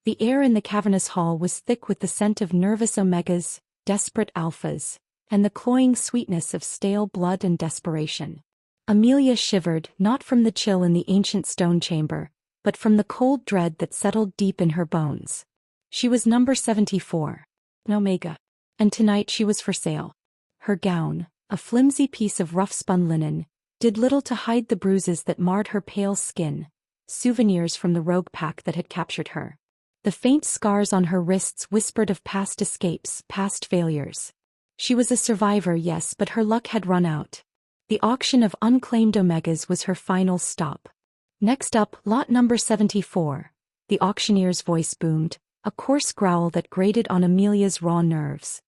The air in the cavernous hall was thick with the scent of nervous omegas, desperate alphas, and the cloying sweetness of stale blood and desperation. Amelia shivered, not from the chill in the ancient stone chamber, but from the cold dread that settled deep in her bones. She was number 74, an omega, and tonight she was for sale. Her gown, a flimsy piece of rough-spun linen, did little to hide the bruises that marred her pale skin, souvenirs from the rogue pack that had captured her. The faint scars on her wrists whispered of past escapes, past failures. She was a survivor, yes, but her luck had run out. The auction of unclaimed omegas was her final stop. Next up, lot number 74. The auctioneer's voice boomed, a coarse growl that grated on Amelia's raw nerves.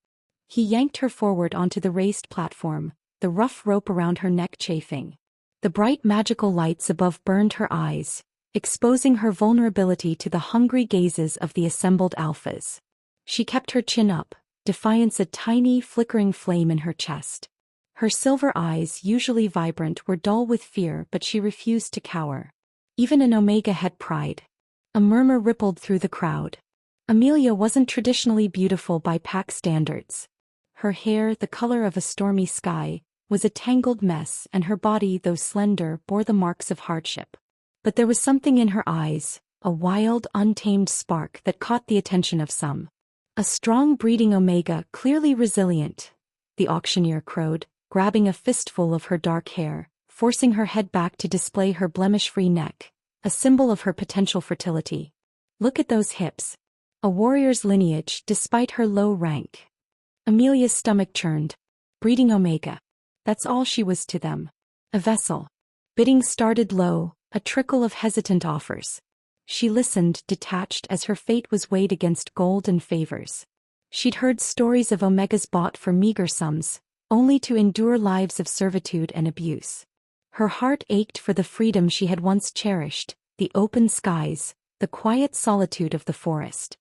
He yanked her forward onto the raised platform, the rough rope around her neck chafing. The bright magical lights above burned her eyes, exposing her vulnerability to the hungry gazes of the assembled alphas. She kept her chin up, defiance a tiny, flickering flame in her chest. Her silver eyes, usually vibrant, were dull with fear, but she refused to cower. Even an omega had pride. A murmur rippled through the crowd. Amelia wasn't traditionally beautiful by pack standards. Her hair, the color of a stormy sky, was a tangled mess, and her body, though slender, bore the marks of hardship. But there was something in her eyes, a wild, untamed spark that caught the attention of some. A strong breeding omega, clearly resilient, the auctioneer crowed, grabbing a fistful of her dark hair, forcing her head back to display her blemish-free neck, a symbol of her potential fertility. Look at those hips. A warrior's lineage, despite her low rank. Amelia's stomach churned. Breeding omega. That's all she was to them. A vessel. Bidding started low, a trickle of hesitant offers. She listened, detached, as her fate was weighed against gold and favors. She'd heard stories of omegas bought for meager sums, only to endure lives of servitude and abuse. Her heart ached for the freedom she had once cherished, the open skies, the quiet solitude of the forest.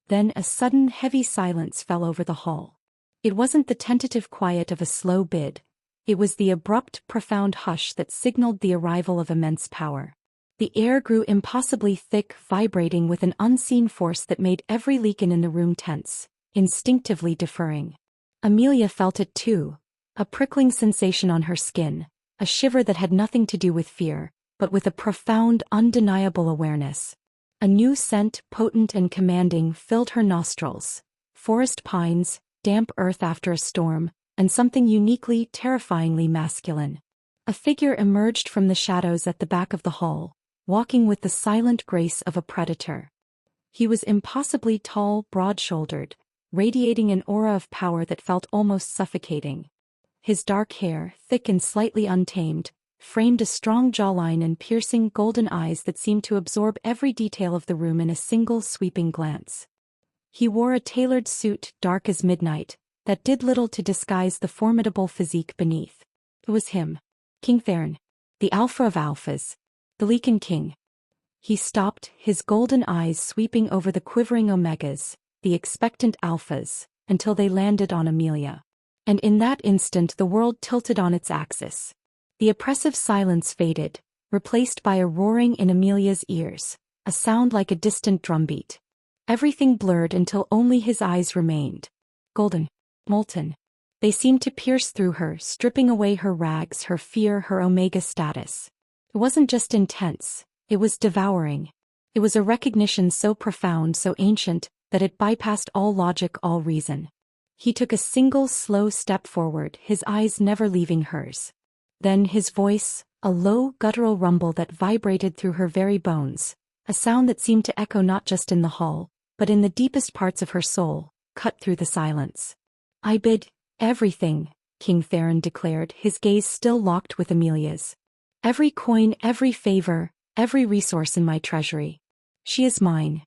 Then a sudden heavy silence fell over the hall. It wasn't the tentative quiet of a slow bid. It was the abrupt, profound hush that signaled the arrival of immense power. The air grew impossibly thick, vibrating with an unseen force that made every leakin in the room tense, instinctively deferring. Amelia felt it too, a prickling sensation on her skin, a shiver that had nothing to do with fear, but with a profound, undeniable awareness. A new scent, potent and commanding, filled her nostrils. Forest pines, damp earth after a storm, and something uniquely, terrifyingly masculine. A figure emerged from the shadows at the back of the hall, walking with the silent grace of a predator. He was impossibly tall, broad-shouldered, radiating an aura of power that felt almost suffocating. His dark hair, thick and slightly untamed, framed a strong jawline and piercing golden eyes that seemed to absorb every detail of the room in a single sweeping glance. He wore a tailored suit, dark as midnight, that did little to disguise the formidable physique beneath. It was him. King Theron. The alpha of alphas. The Leakin King. He stopped, his golden eyes sweeping over the quivering omegas, the expectant alphas, until they landed on Amelia. And in that instant the world tilted on its axis. The oppressive silence faded, replaced by a roaring in Amelia's ears, a sound like a distant drumbeat. Everything blurred until only his eyes remained. Golden. Molten. They seemed to pierce through her, stripping away her rags, her fear, her omega status. It wasn't just intense, it was devouring. It was a recognition so profound, so ancient, that it bypassed all logic, all reason. He took a single slow step forward, his eyes never leaving hers. Then his voice, a low, guttural rumble that vibrated through her very bones, a sound that seemed to echo not just in the hall, but in the deepest parts of her soul, cut through the silence. I bid everything, King Theron declared, his gaze still locked with Amelia's. Every coin, every favor, every resource in my treasury. She is mine.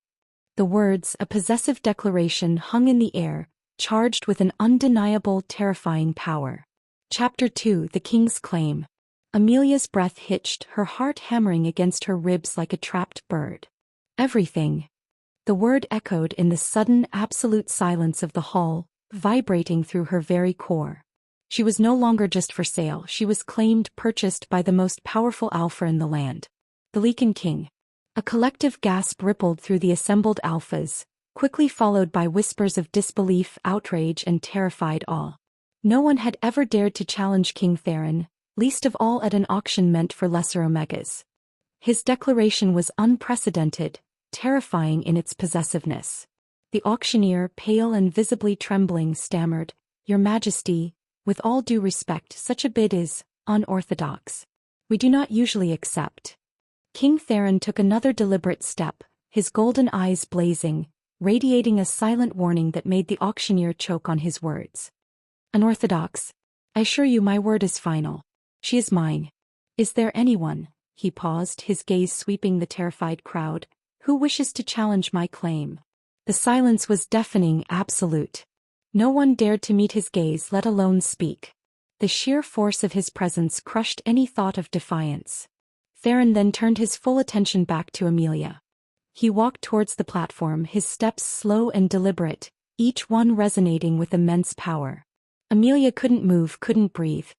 The words, a possessive declaration, hung in the air, charged with an undeniable, terrifying power. Chapter 2: The King's Claim. Amelia's breath hitched, her heart hammering against her ribs like a trapped bird. Everything. The word echoed in the sudden, absolute silence of the hall, vibrating through her very core. She was no longer just for sale, she was claimed, purchased by the most powerful alpha in the land. The Leakin King. A collective gasp rippled through the assembled alphas, quickly followed by whispers of disbelief, outrage, and terrified awe. No one had ever dared to challenge King Theron, least of all at an auction meant for lesser omegas. His declaration was unprecedented, terrifying in its possessiveness. The auctioneer, pale and visibly trembling, stammered, "Your Majesty, with all due respect, such a bid is unorthodox. We do not usually accept." King Theron took another deliberate step, his golden eyes blazing, radiating a silent warning that made the auctioneer choke on his words. "Unorthodox? I assure you my word is final. She is mine. Is there anyone," he paused, his gaze sweeping the terrified crowd, "who wishes to challenge my claim?" The silence was deafening, absolute. No one dared to meet his gaze, let alone speak. The sheer force of his presence crushed any thought of defiance. Theron then turned his full attention back to Amelia. He walked towards the platform, his steps slow and deliberate, each one resonating with immense power. Amelia couldn't move, couldn't breathe.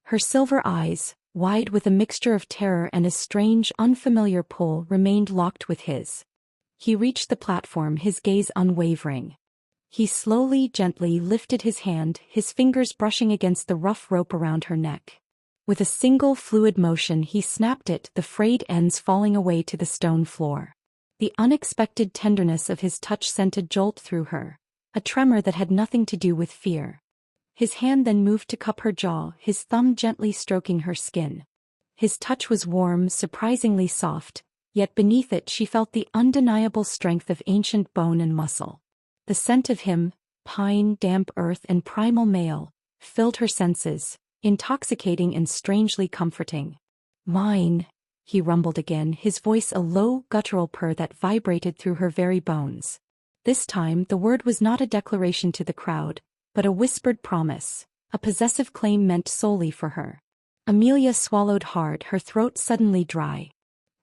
Her silver eyes, wide with a mixture of terror and a strange, unfamiliar pull, remained locked with his. He reached the platform, his gaze unwavering. He slowly, gently lifted his hand, his fingers brushing against the rough rope around her neck. With a single fluid motion he snapped it, the frayed ends falling away to the stone floor. The unexpected tenderness of his touch sent a jolt through her, a tremor that had nothing to do with fear. His hand then moved to cup her jaw, his thumb gently stroking her skin. His touch was warm, surprisingly soft, yet beneath it she felt the undeniable strength of ancient bone and muscle. The scent of him, pine, damp earth, and primal male, filled her senses, intoxicating and strangely comforting. "Mine," he rumbled again, his voice a low, guttural purr that vibrated through her very bones. This time the word was not a declaration to the crowd, but a whispered promise, a possessive claim meant solely for her. Amelia swallowed hard, her throat suddenly dry.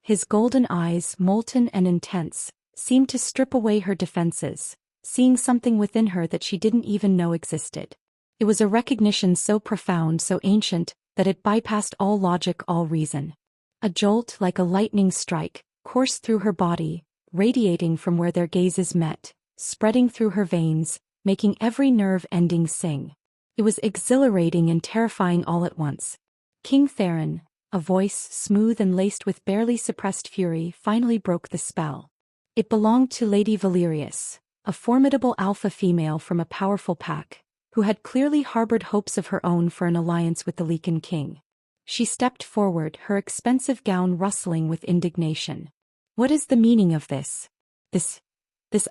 His golden eyes, molten and intense, seemed to strip away her defenses, seeing something within her that she didn't even know existed. It was a recognition so profound, so ancient, that it bypassed all logic, all reason. A jolt, like a lightning strike, coursed through her body, radiating from where their gazes met, spreading through her veins, making every nerve ending sing. It was exhilarating and terrifying all at once. King Theron, a voice smooth and laced with barely suppressed fury, finally broke the spell. It belonged to Lady Valerius, a formidable alpha female from a powerful pack, who had clearly harbored hopes of her own for an alliance with the Lycan King. She stepped forward, her expensive gown rustling with indignation. "What is the meaning of this? This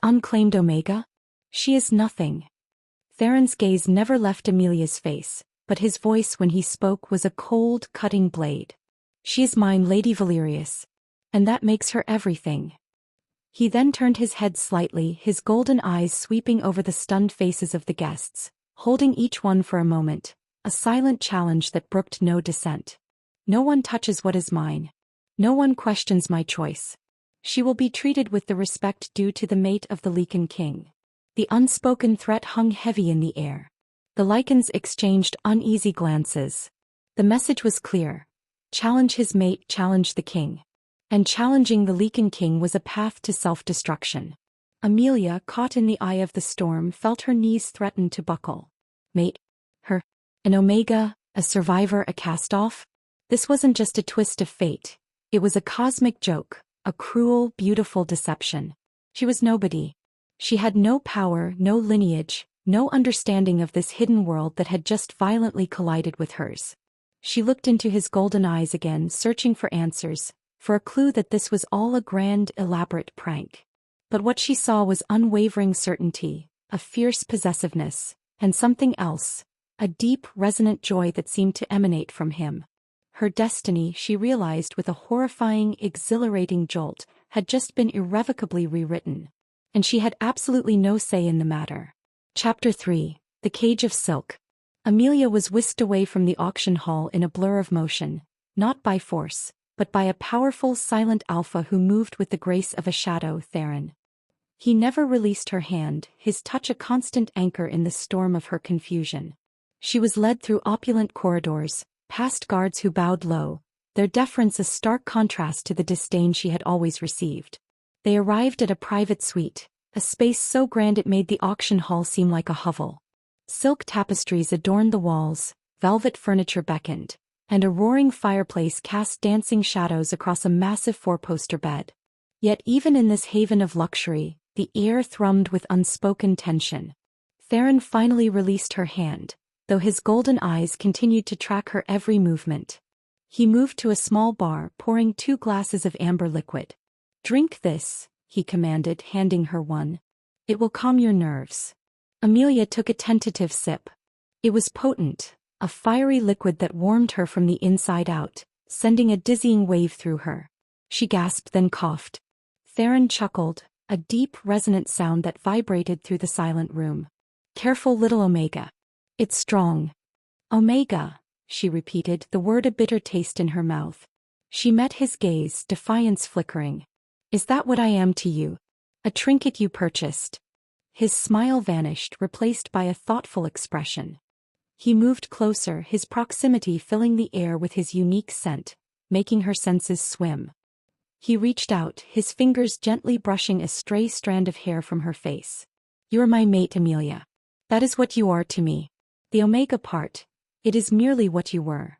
unclaimed Omega? She is nothing." Theron's gaze never left Amelia's face, but his voice when he spoke was a cold, cutting blade. "She is mine, Lady Valerius. And that makes her everything." He then turned his head slightly, his golden eyes sweeping over the stunned faces of the guests, holding each one for a moment, a silent challenge that brooked no dissent. "No one touches what is mine. No one questions my choice. She will be treated with the respect due to the mate of the Lycan King." The unspoken threat hung heavy in the air. The Lycans exchanged uneasy glances. The message was clear. Challenge his mate, challenge the king. And challenging the Lycan King was a path to self-destruction. Amelia, caught in the eye of the storm, felt her knees threaten to buckle. Mate? Her? An Omega? A survivor? A cast-off? This wasn't just a twist of fate. It was a cosmic joke, a cruel, beautiful deception. She was nobody. She had no power, no lineage, no understanding of this hidden world that had just violently collided with hers. She looked into his golden eyes again, searching for answers, for a clue that this was all a grand, elaborate prank. But what she saw was unwavering certainty, a fierce possessiveness, and something else, a deep, resonant joy that seemed to emanate from him. Her destiny, she realized with a horrifying, exhilarating jolt, had just been irrevocably rewritten. And she had absolutely no say in the matter. Chapter 3: The Cage of Silk. Amelia was whisked away from the auction hall in a blur of motion, not by force, but by a powerful silent alpha who moved with the grace of a shadow, Theron. He never released her hand, his touch a constant anchor in the storm of her confusion. She was led through opulent corridors, past guards who bowed low, their deference a stark contrast to the disdain she had always received. They arrived at a private suite, a space so grand it made the auction hall seem like a hovel. Silk tapestries adorned the walls, velvet furniture beckoned, and a roaring fireplace cast dancing shadows across a massive four-poster bed. Yet even in this haven of luxury, the air thrummed with unspoken tension. Theron finally released her hand, though his golden eyes continued to track her every movement. He moved to a small bar, pouring 2 glasses of amber liquid. "Drink this," he commanded, handing her one. "It will calm your nerves." Amelia took a tentative sip. It was potent, a fiery liquid that warmed her from the inside out, sending a dizzying wave through her. She gasped, then coughed. Theron chuckled, a deep, resonant sound that vibrated through the silent room. "Careful, little Omega. It's strong." "Omega," she repeated, the word a bitter taste in her mouth. She met his gaze, defiance flickering. "Is that what I am to you? A trinket you purchased?" His smile vanished, replaced by a thoughtful expression. He moved closer, his proximity filling the air with his unique scent, making her senses swim. He reached out, his fingers gently brushing a stray strand of hair from her face. "You're my mate, Amelia. That is what you are to me. The Omega part, it is merely what you were."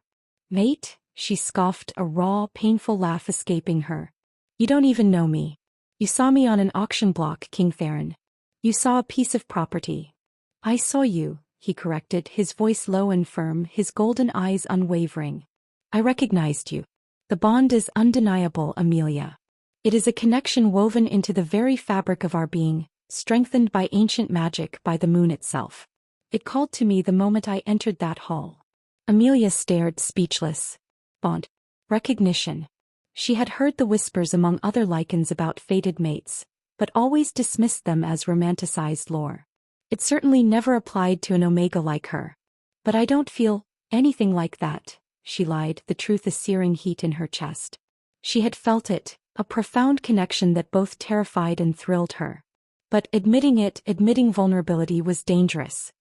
"Mate?" she scoffed, a raw, painful laugh escaping her. "You don't even know me. You saw me on an auction block, King Theron. You saw a piece of property." "I saw you," he corrected, his voice low and firm, his golden eyes unwavering. "I recognized you. The bond is undeniable, Amelia. It is a connection woven into the very fabric of our being, strengthened by ancient magic, by the moon itself. It called to me the moment I entered that hall." Amelia stared, speechless. Bond. Recognition. She had heard the whispers among other lichens about fated mates, but always dismissed them as romanticized lore. It certainly never applied to an Omega like her. "But I don't feel anything like that," she lied, the truth a searing heat in her chest. She had felt it, a profound connection that both terrified and thrilled her. But admitting vulnerability was dangerous.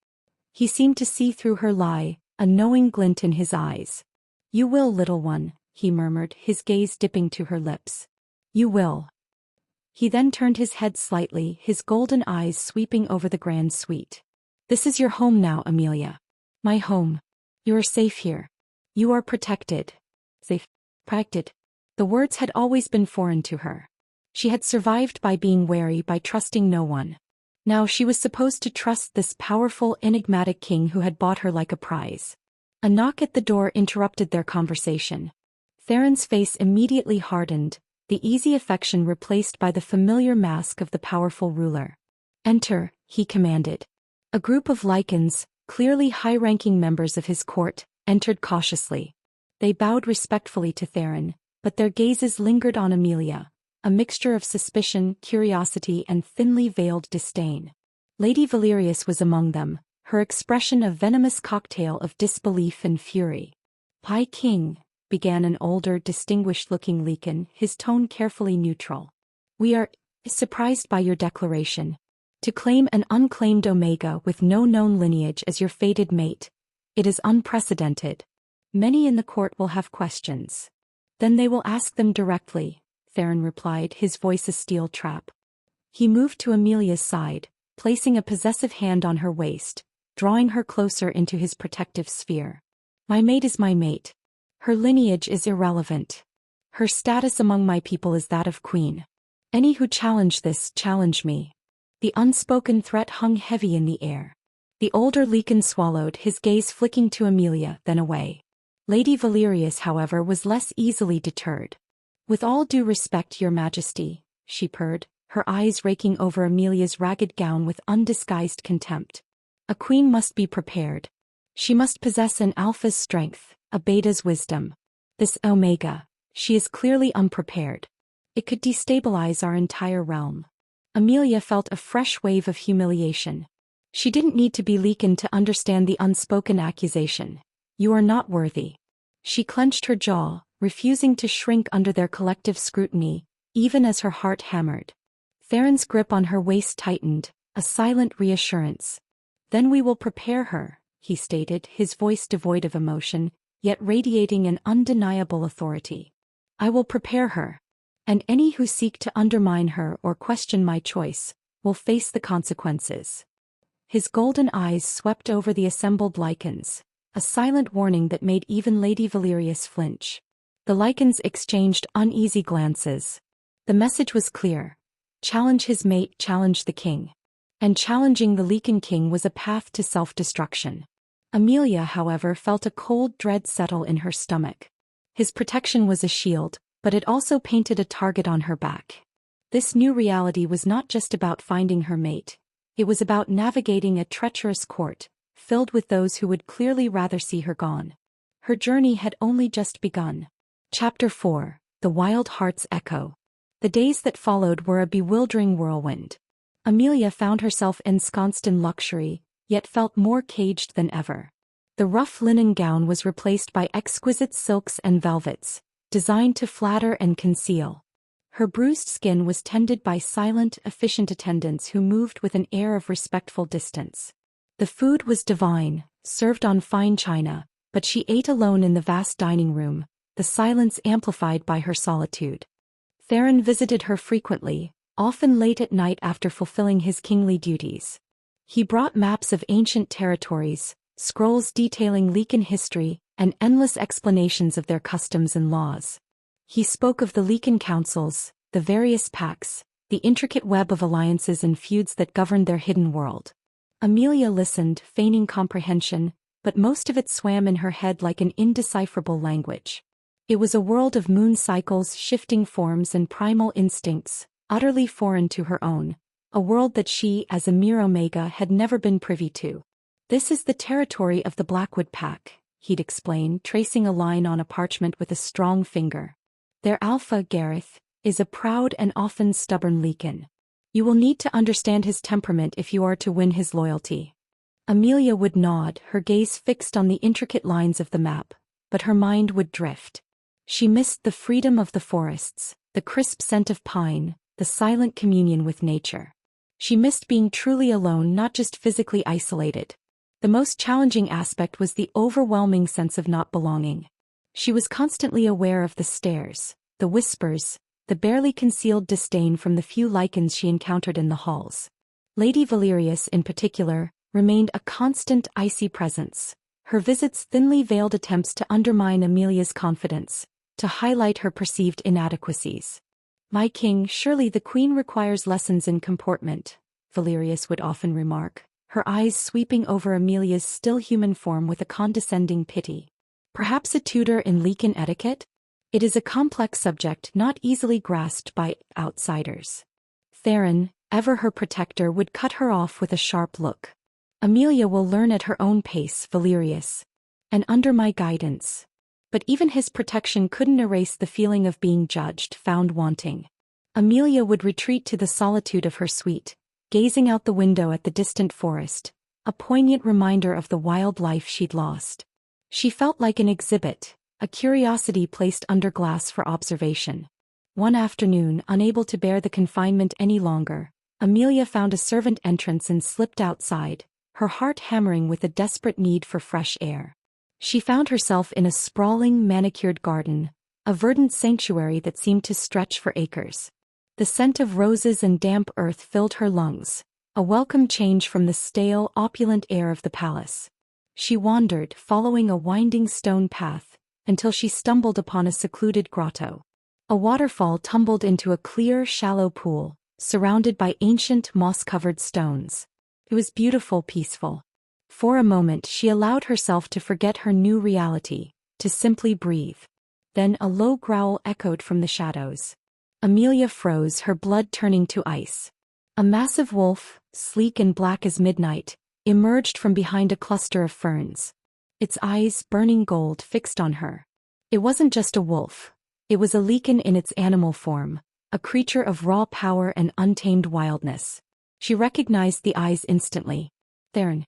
He seemed to see through her lie, a knowing glint in his eyes. "You will, little one," he murmured, his gaze dipping to her lips. "You will." He then turned his head slightly, his golden eyes sweeping over the grand suite. "This is your home now, Amelia. My home. You are safe here. You are protected." Safe. Protected. The words had always been foreign to her. She had survived by being wary, by trusting no one. Now she was supposed to trust this powerful, enigmatic king who had bought her like a prize. A knock at the door interrupted their conversation. Theron's face immediately hardened, the easy affection replaced by the familiar mask of the powerful ruler. "Enter," he commanded. A group of lichens, clearly high-ranking members of his court, entered cautiously. They bowed respectfully to Theron, but their gazes lingered on Amelia, a mixture of suspicion, curiosity, and thinly veiled disdain. Lady Valerius was among them, her expression a venomous cocktail of disbelief and fury. "High King," began an older, distinguished-looking lichen, his tone carefully neutral. "We are surprised by your declaration. To claim an unclaimed Omega with no known lineage as your fated mate, it is unprecedented. Many in the court will have questions. Then they will ask them directly," Theron replied, his voice a steel trap. He moved to Amelia's side, placing a possessive hand on her waist, drawing her closer into his protective sphere. "My mate is my mate. Her lineage is irrelevant. Her status among my people is that of queen. Any who challenge this, challenge me." The unspoken threat hung heavy in the air. The older lichen swallowed, his gaze flicking to Amelia, then away. Lady Valerius, however, was less easily deterred. "With all due respect, your majesty," she purred, her eyes raking over Amelia's ragged gown with undisguised contempt. "A queen must be prepared. She must possess an alpha's strength, a beta's wisdom. This Omega, she is clearly unprepared. It could destabilize our entire realm." Amelia felt a fresh wave of humiliation. She didn't need to be lichen to understand the unspoken accusation. "You are not worthy." She clenched her jaw, refusing to shrink under their collective scrutiny, even as her heart hammered. Theron's grip on her waist tightened, a silent reassurance. "Then we will prepare her," he stated, his voice devoid of emotion. yet radiating an undeniable authority. I will prepare her. And any who seek to undermine her or question my choice will face the consequences. His golden eyes swept over the assembled lichens, a silent warning that made even Lady Valerius flinch. The lichens exchanged uneasy glances. The message was clear. Challenge his mate, challenge the king. And challenging the Lichen King was a path to self-destruction. Amelia, however, felt a cold dread settle in her stomach. His protection was a shield, but it also painted a target on her back. This new reality was not just about finding her mate. It was about navigating a treacherous court, filled with those who would clearly rather see her gone. Her journey had only just begun. Chapter 4: The Wild Heart's Echo. The days that followed were a bewildering whirlwind. Amelia found herself ensconced in luxury, yet felt more caged than ever. The rough linen gown was replaced by exquisite silks and velvets, designed to flatter and conceal. Her bruised skin was tended by silent, efficient attendants who moved with an air of respectful distance. The food was divine, served on fine china, but she ate alone in the vast dining room, the silence amplified by her solitude. Theron visited her frequently, often late at night after fulfilling his kingly duties. He brought maps of ancient territories, scrolls detailing Lichen history, and endless explanations of their customs and laws. He spoke of the Lichen councils, the various pacts, the intricate web of alliances and feuds that governed their hidden world. Amelia listened, feigning comprehension, but most of it swam in her head like an indecipherable language. It was a world of moon cycles, shifting forms and primal instincts, utterly foreign to her own, a world that she, as a mere Omega, had never been privy to. This is the territory of the Blackwood Pack, he'd explain, tracing a line on a parchment with a strong finger. Their alpha, Gareth, is a proud and often stubborn Lichen. You will need to understand his temperament if you are to win his loyalty. Amelia would nod, her gaze fixed on the intricate lines of the map, but her mind would drift. She missed the freedom of the forests, the crisp scent of pine, the silent communion with nature. She missed being truly alone, not just physically isolated. The most challenging aspect was the overwhelming sense of not belonging. She was constantly aware of the stares, the whispers, the barely concealed disdain from the few lichens she encountered in the halls. Lady Valerius, in particular, remained a constant icy presence, her visits thinly veiled attempts to undermine Amelia's confidence, to highlight her perceived inadequacies. "My king, surely the queen requires lessons in comportment," Valerius would often remark, her eyes sweeping over Amelia's still human form with a condescending pity. "Perhaps a tutor in Lichen etiquette? It is a complex subject not easily grasped by outsiders." Theron, ever her protector, would cut her off with a sharp look. "Amelia will learn at her own pace, Valerius. And under my guidance." But even his protection couldn't erase the feeling of being judged, found wanting. Amelia would retreat to the solitude of her suite, gazing out the window at the distant forest, a poignant reminder of the wild life she'd lost. She felt like an exhibit, a curiosity placed under glass for observation. One afternoon, unable to bear the confinement any longer, Amelia found a servant entrance and slipped outside, her heart hammering with a desperate need for fresh air. She found herself in a sprawling, manicured garden, a verdant sanctuary that seemed to stretch for acres. The scent of roses and damp earth filled her lungs, a welcome change from the stale, opulent air of the palace. She wandered, following a winding stone path, until she stumbled upon a secluded grotto. A waterfall tumbled into a clear, shallow pool, surrounded by ancient, moss-covered stones. It was beautiful, peaceful. For a moment she allowed herself to forget her new reality, to simply breathe. Then a low growl echoed from the shadows. Amelia froze, her blood turning to ice. A massive wolf, sleek and black as midnight, emerged from behind a cluster of ferns. Its eyes, burning gold, fixed on her. It wasn't just a wolf. It was a Lichen in its animal form, a creature of raw power and untamed wildness. She recognized the eyes instantly. "Theron."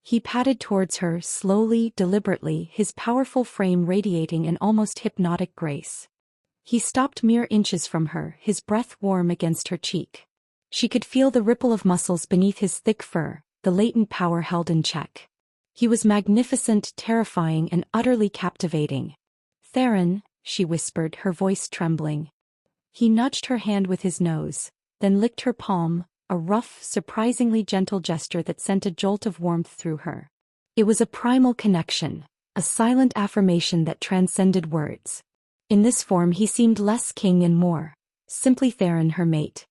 He padded towards her, slowly, deliberately, his powerful frame radiating an almost hypnotic grace. He stopped mere inches from her, his breath warm against her cheek. She could feel the ripple of muscles beneath his thick fur, the latent power held in check. He was magnificent, terrifying, and utterly captivating. "Theron," she whispered, her voice trembling. He nudged her hand with his nose, then licked her palm, a rough, surprisingly gentle gesture that sent a jolt of warmth through her. It was a primal connection, a silent affirmation that transcended words. In this form he seemed less king and more simply Theron, her mate.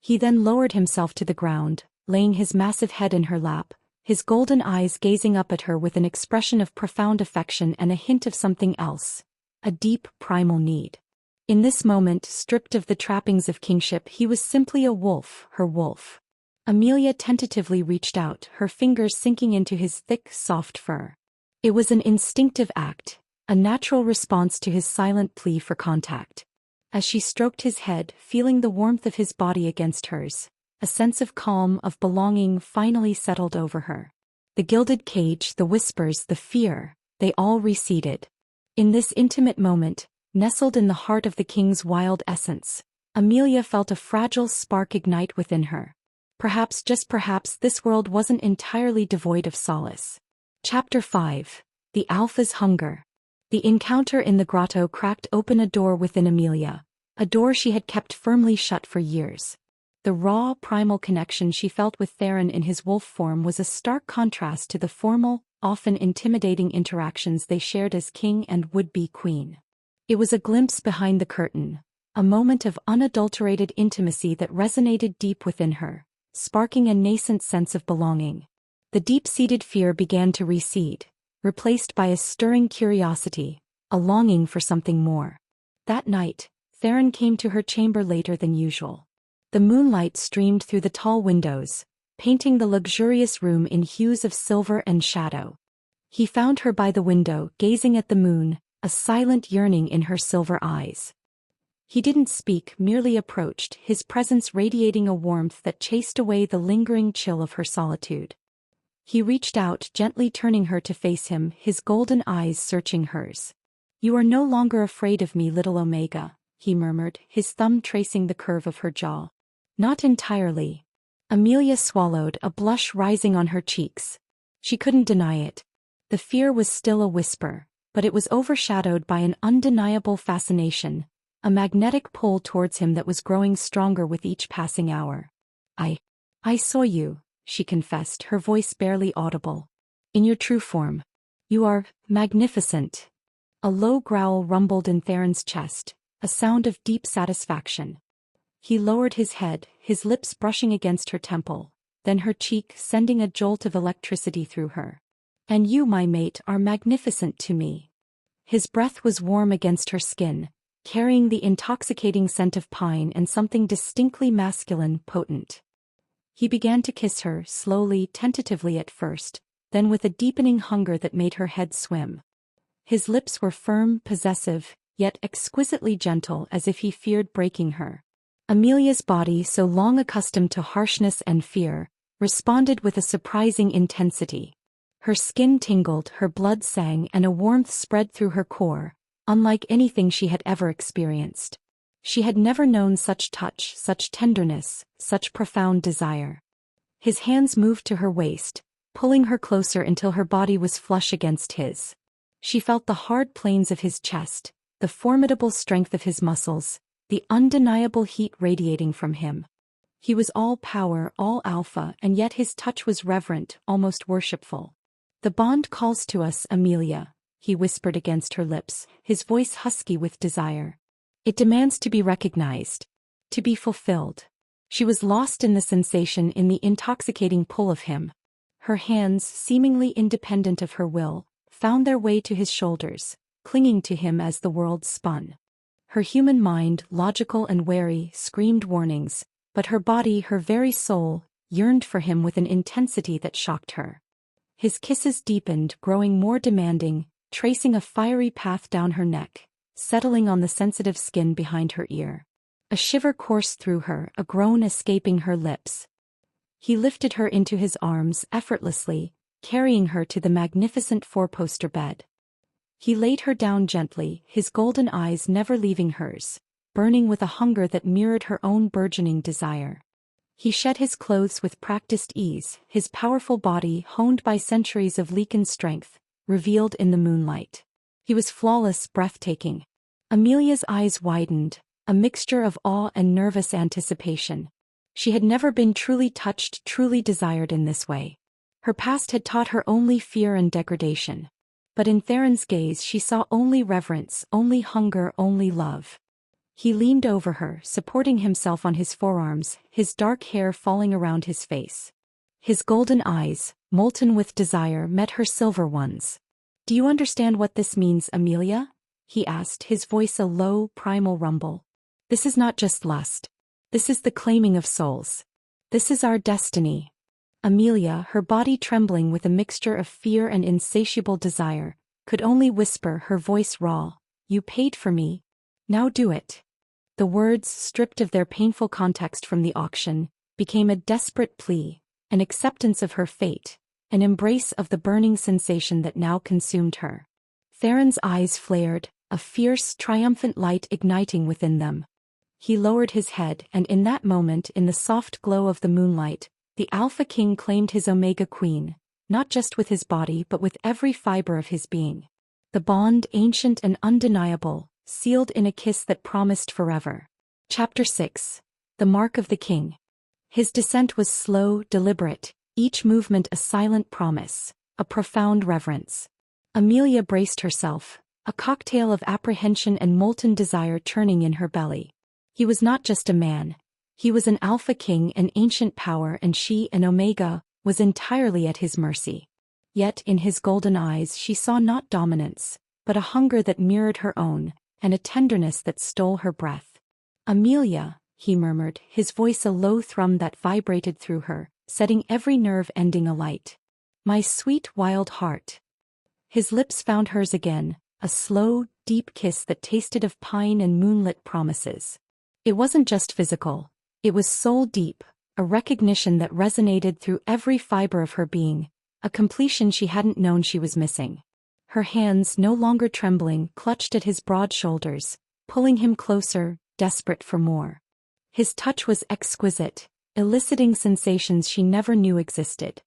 He then lowered himself to the ground, laying his massive head in her lap, his golden eyes gazing up at her with an expression of profound affection and a hint of something else, a deep, primal need. In this moment, stripped of the trappings of kingship, he was simply a wolf, her wolf. Amelia tentatively reached out, her fingers sinking into his thick, soft fur. It was an instinctive act, a natural response to his silent plea for contact. As she stroked his head, feeling the warmth of his body against hers, a sense of calm, of belonging finally settled over her. The gilded cage, the whispers, the fear, they all receded. In this intimate moment, nestled in the heart of the king's wild essence, Amelia felt a fragile spark ignite within her. Perhaps, just perhaps, this world wasn't entirely devoid of solace. Chapter 5. The Alpha's Hunger. The encounter in the grotto cracked open a door within Amelia, a door she had kept firmly shut for years. The raw, primal connection she felt with Theron in his wolf form was a stark contrast to the formal, often intimidating interactions they shared as king and would-be queen. It was a glimpse behind the curtain, a moment of unadulterated intimacy that resonated deep within her, sparking a nascent sense of belonging. The deep-seated fear began to recede, replaced by a stirring curiosity, a longing for something more. That night, Theron came to her chamber later than usual. The moonlight streamed through the tall windows, painting the luxurious room in hues of silver and shadow. He found her by the window, gazing at the moon, a silent yearning in her silver eyes. He didn't speak, merely approached, his presence radiating a warmth that chased away the lingering chill of her solitude. He reached out, gently turning her to face him, his golden eyes searching hers. "You are no longer afraid of me, little Omega," he murmured, his thumb tracing the curve of her jaw. "Not entirely." Amelia swallowed, a blush rising on her cheeks. She couldn't deny it. The fear was still a whisper, but it was overshadowed by an undeniable fascination, a magnetic pull towards him that was growing stronger with each passing hour. I saw you," she confessed, her voice barely audible. "In your true form. You are magnificent." A low growl rumbled in Theron's chest, a sound of deep satisfaction. He lowered his head, his lips brushing against her temple, then her cheek, sending a jolt of electricity through her. "And you, my mate, are magnificent to me." His breath was warm against her skin, carrying the intoxicating scent of pine and something distinctly masculine, potent. He began to kiss her, slowly, tentatively at first, then with a deepening hunger that made her head swim. His lips were firm, possessive, yet exquisitely gentle, as if he feared breaking her. Amelia's body, so long accustomed to harshness and fear, responded with a surprising intensity. Her skin tingled, her blood sang, and a warmth spread through her core, unlike anything she had ever experienced. She had never known such touch, such tenderness, such profound desire. His hands moved to her waist, pulling her closer until her body was flush against his. She felt the hard planes of his chest, the formidable strength of his muscles, the undeniable heat radiating from him. He was all power, all alpha, and yet his touch was reverent, almost worshipful. "The bond calls to us, Amelia," he whispered against her lips, his voice husky with desire. "It demands to be recognized, to be fulfilled." She was lost in the sensation, in the intoxicating pull of him. Her hands, seemingly independent of her will, found their way to his shoulders, clinging to him as the world spun. Her human mind, logical and wary, screamed warnings, but her body, her very soul, yearned for him with an intensity that shocked her. His kisses deepened, growing more demanding, tracing a fiery path down her neck, settling on the sensitive skin behind her ear. A shiver coursed through her, a groan escaping her lips. He lifted her into his arms, effortlessly, carrying her to the magnificent four-poster bed. He laid her down gently, his golden eyes never leaving hers, burning with a hunger that mirrored her own burgeoning desire. He shed his clothes with practiced ease, his powerful body honed by centuries of Lycan strength, revealed in the moonlight. He was flawless, breathtaking. Amelia's eyes widened, a mixture of awe and nervous anticipation. She had never been truly touched, truly desired in this way. Her past had taught her only fear and degradation. But in Theron's gaze she saw only reverence, only hunger, only love. He leaned over her, supporting himself on his forearms, his dark hair falling around his face. His golden eyes, molten with desire, met her silver ones. "Do you understand what this means, Amelia?" he asked, his voice a low, primal rumble. "This is not just lust. This is the claiming of souls. This is our destiny." Amelia, her body trembling with a mixture of fear and insatiable desire, could only whisper, her voice raw, "You paid for me. Now do it." The words, stripped of their painful context from the auction, became a desperate plea, an acceptance of her fate, an embrace of the burning sensation that now consumed her. Theron's eyes flared, a fierce, triumphant light igniting within them. He lowered his head, and in that moment, in the soft glow of the moonlight, the Alpha King claimed his Omega Queen, not just with his body but with every fiber of his being. The bond, ancient and undeniable, sealed in a kiss that promised forever. Chapter 6. The Mark of the King. His descent was slow, deliberate, each movement a silent promise, a profound reverence. Amelia braced herself, a cocktail of apprehension and molten desire churning in her belly. He was not just a man. He was an Alpha King, an ancient power, and she, an Omega, was entirely at his mercy. Yet in his golden eyes she saw not dominance, but a hunger that mirrored her own, and a tenderness that stole her breath. "Amelia," he murmured, his voice a low thrum that vibrated through her, setting every nerve ending alight. "My sweet, wild heart." His lips found hers again, a slow, deep kiss that tasted of pine and moonlit promises. It wasn't just physical. It was soul-deep, a recognition that resonated through every fiber of her being, a completion she hadn't known she was missing. Her hands, no longer trembling, clutched at his broad shoulders, pulling him closer, desperate for more. His touch was exquisite, eliciting sensations she never knew existed.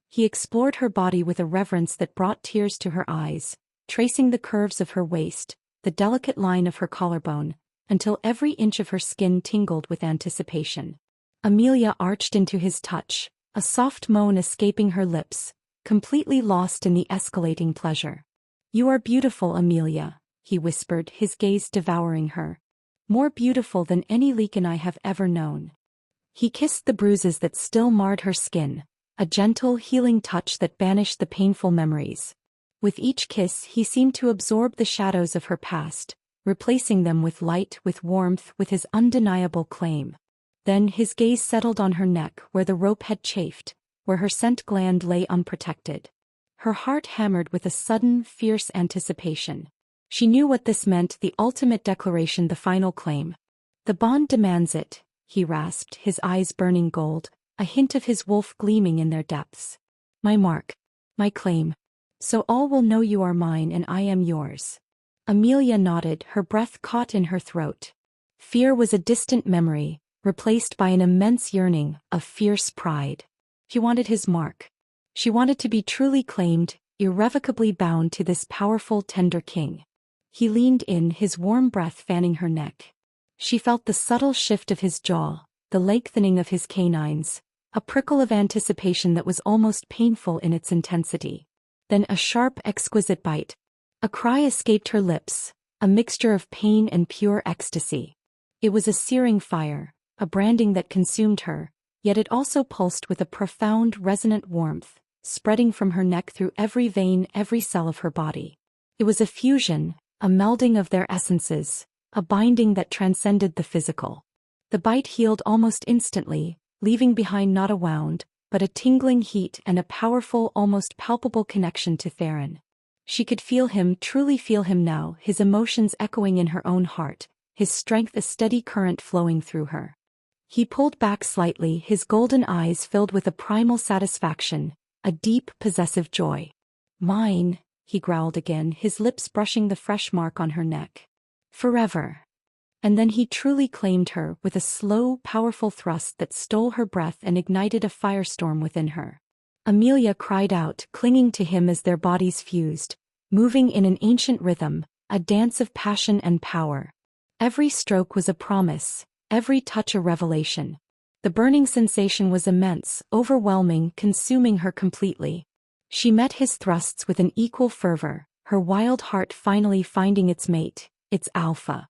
He explored her body with a reverence that brought tears to her eyes, tracing the curves of her waist, the delicate line of her collarbone, until every inch of her skin tingled with anticipation. Amelia arched into his touch, a soft moan escaping her lips, completely lost in the escalating pleasure. "You are beautiful, Amelia," he whispered, his gaze devouring her. "More beautiful than any Lycan I have ever known." He kissed the bruises that still marred her skin, a gentle, healing touch that banished the painful memories. With each kiss he seemed to absorb the shadows of her past, replacing them with light, with warmth, with his undeniable claim. Then his gaze settled on her neck where the rope had chafed, where her scent gland lay unprotected. Her heart hammered with a sudden, fierce anticipation. She knew what this meant, the ultimate declaration, the final claim. "The bond demands it," he rasped, his eyes burning gold, a hint of his wolf gleaming in their depths. "My mark. My claim. So all will know you are mine and I am yours." Amelia nodded, her breath caught in her throat. Fear was a distant memory, replaced by an immense yearning, of fierce pride. She wanted his mark. She wanted to be truly claimed, irrevocably bound to this powerful, tender king. He leaned in, his warm breath fanning her neck. She felt the subtle shift of his jaw, the lengthening of his canines, a prickle of anticipation that was almost painful in its intensity. Then a sharp, exquisite bite. A cry escaped her lips, a mixture of pain and pure ecstasy. It was a searing fire, a branding that consumed her, yet it also pulsed with a profound, resonant warmth, spreading from her neck through every vein, every cell of her body. It was a fusion, a melding of their essences, a binding that transcended the physical. The bite healed almost instantly, leaving behind not a wound, but a tingling heat and a powerful, almost palpable connection to Theron. She could feel him, truly feel him now, his emotions echoing in her own heart, his strength a steady current flowing through her. He pulled back slightly, his golden eyes filled with a primal satisfaction, a deep, possessive joy. "Mine," he growled again, his lips brushing the fresh mark on her neck. "Forever." And then he truly claimed her with a slow, powerful thrust that stole her breath and ignited a firestorm within her. Amelia cried out, clinging to him as their bodies fused, moving in an ancient rhythm, a dance of passion and power. Every stroke was a promise, every touch a revelation. The burning sensation was immense, overwhelming, consuming her completely. She met his thrusts with an equal fervor, her wild heart finally finding its mate, its alpha.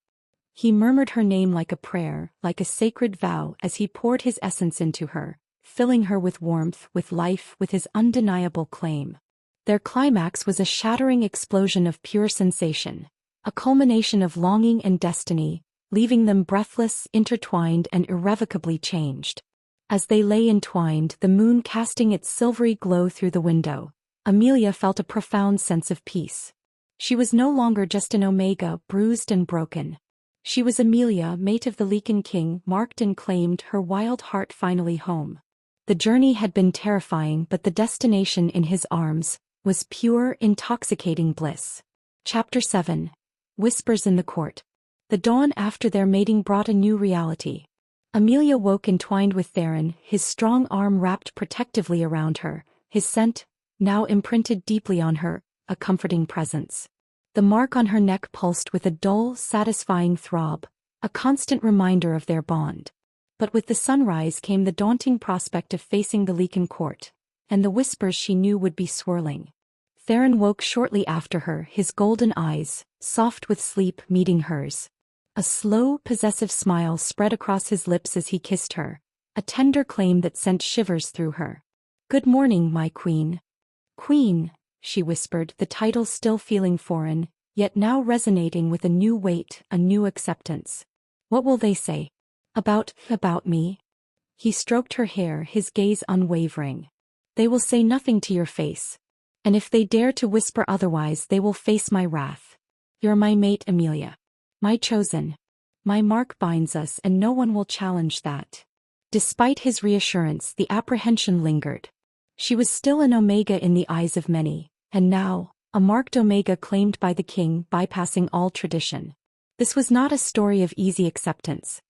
He murmured her name like a prayer, like a sacred vow as he poured his essence into her, filling her with warmth, with life, with his undeniable claim. Their climax was a shattering explosion of pure sensation, a culmination of longing and destiny, leaving them breathless, intertwined and irrevocably changed. As they lay entwined, the moon casting its silvery glow through the window, Amelia felt a profound sense of peace. She was no longer just an Omega, bruised and broken. She was Amelia, mate of the Leaken King, marked and claimed, her wild heart finally home. The journey had been terrifying, but the destination in his arms was pure, intoxicating bliss. Chapter 7. Whispers in the Court. The dawn after their mating brought a new reality. Amelia woke entwined with Theron, his strong arm wrapped protectively around her, his scent, now imprinted deeply on her, a comforting presence. The mark on her neck pulsed with a dull, satisfying throb, a constant reminder of their bond. But with the sunrise came the daunting prospect of facing the Leaken court, and the whispers she knew would be swirling. Theron woke shortly after her, his golden eyes, soft with sleep, meeting hers. A slow, possessive smile spread across his lips as he kissed her, a tender claim that sent shivers through her. "Good morning, my queen." "Queen," she whispered, the title still feeling foreign, yet now resonating with a new weight, a new acceptance. "What will they say? About me?" He stroked her hair, his gaze unwavering. "They will say nothing to your face. And if they dare to whisper otherwise, they will face my wrath. You're my mate, Amelia. My chosen. My mark binds us, and no one will challenge that." Despite his reassurance, the apprehension lingered. She was still an Omega in the eyes of many, and now, a marked Omega claimed by the king, bypassing all tradition. This was not a story of easy acceptance.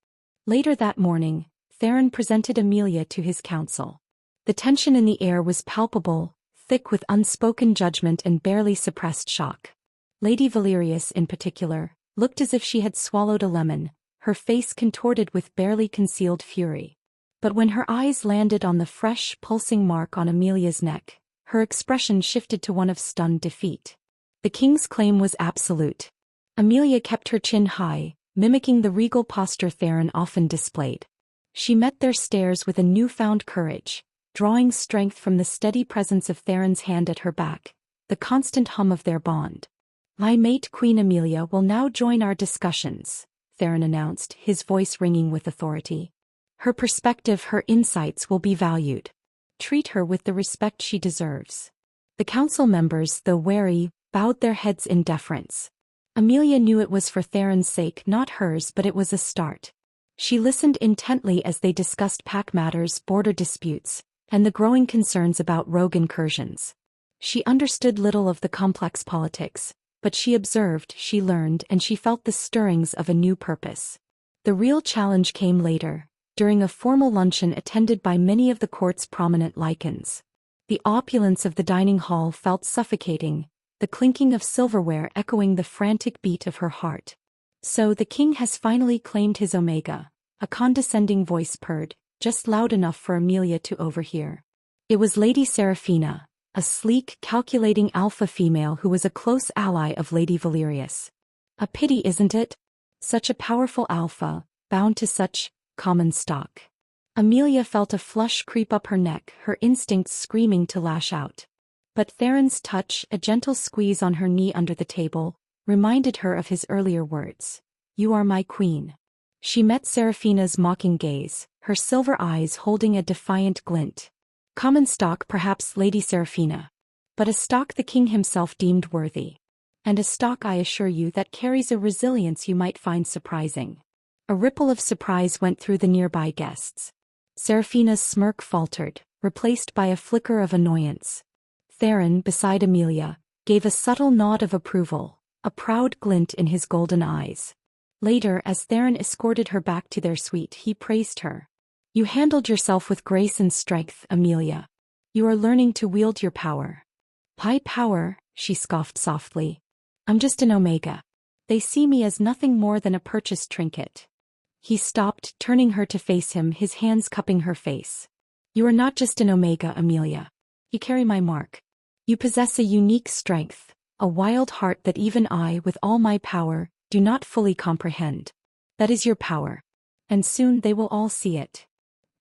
Later that morning, Theron presented Amelia to his council. The tension in the air was palpable, thick with unspoken judgment and barely suppressed shock. Lady Valerius, in particular, looked as if she had swallowed a lemon, her face contorted with barely concealed fury. But when her eyes landed on the fresh, pulsing mark on Amelia's neck, her expression shifted to one of stunned defeat. The king's claim was absolute. Amelia kept her chin high, mimicking the regal posture Theron often displayed. She met their stares with a newfound courage, drawing strength from the steady presence of Theron's hand at her back, the constant hum of their bond. "My mate Queen Amelia will now join our discussions," Theron announced, his voice ringing with authority. "Her perspective, her insights will be valued. Treat her with the respect she deserves." The council members, though wary, bowed their heads in deference. Amelia knew it was for Theron's sake, not hers, but it was a start. She listened intently as they discussed pack matters, border disputes, and the growing concerns about rogue incursions. She understood little of the complex politics, but she observed, she learned, and she felt the stirrings of a new purpose. The real challenge came later, during a formal luncheon attended by many of the court's prominent lichens. The opulence of the dining hall felt suffocating, the clinking of silverware echoing the frantic beat of her heart. "So the king has finally claimed his Omega," a condescending voice purred, just loud enough for Amelia to overhear. It was Lady Seraphina, a sleek, calculating alpha female who was a close ally of Lady Valerius. "A pity, isn't it? Such a powerful alpha, bound to such common stock." Amelia felt a flush creep up her neck, her instincts screaming to lash out. But Theron's touch, a gentle squeeze on her knee under the table, reminded her of his earlier words. "You are my queen." She met Seraphina's mocking gaze, her silver eyes holding a defiant glint. "Common stock, perhaps, Lady Seraphina. But a stock the king himself deemed worthy. And a stock, I assure you, that carries a resilience you might find surprising." A ripple of surprise went through the nearby guests. Seraphina's smirk faltered, replaced by a flicker of annoyance. Theron, beside Amelia, gave a subtle nod of approval, a proud glint in his golden eyes. Later, as Theron escorted her back to their suite, he praised her. "You handled yourself with grace and strength, Amelia. You are learning to wield your power." "My power?" she scoffed softly. "I'm just an Omega. They see me as nothing more than a purchased trinket." He stopped, turning her to face him, his hands cupping her face. "You are not just an Omega, Amelia. You carry my mark. You possess a unique strength, a wild heart that even I, with all my power, do not fully comprehend. That is your power. And soon they will all see it."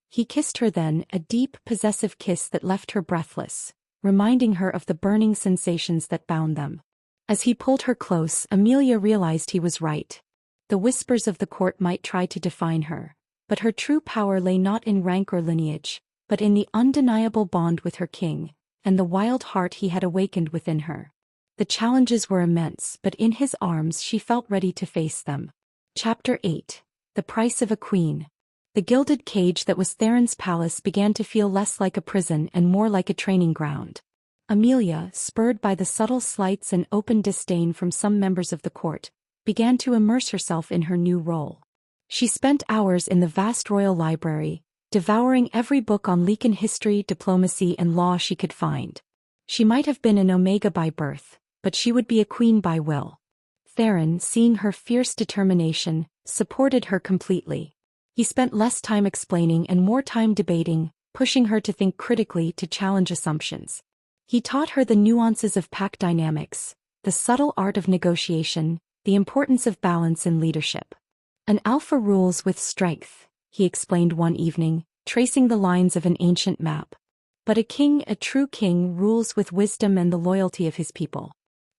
He kissed her then, a deep, possessive kiss that left her breathless, reminding her of the burning sensations that bound them. As he pulled her close, Amelia realized he was right. The whispers of the court might try to define her, but her true power lay not in rank or lineage, but in the undeniable bond with her king, and the wild heart he had awakened within her. The challenges were immense, but in his arms she felt ready to face them. Chapter 8. The Price of a Queen. The gilded cage that was Theron's palace began to feel less like a prison and more like a training ground. Amelia, spurred by the subtle slights and open disdain from some members of the court, began to immerse herself in her new role. She spent hours in the vast royal library, devouring every book on Lecan history, diplomacy, and law she could find. She might have been an Omega by birth, but she would be a queen by will. Theron, seeing her fierce determination, supported her completely. He spent less time explaining and more time debating, pushing her to think critically, to challenge assumptions. He taught her the nuances of pack dynamics, the subtle art of negotiation, the importance of balance in leadership. "An alpha rules with strength," he explained one evening, tracing the lines of an ancient map. "But a king, a true king, rules with wisdom and the loyalty of his people.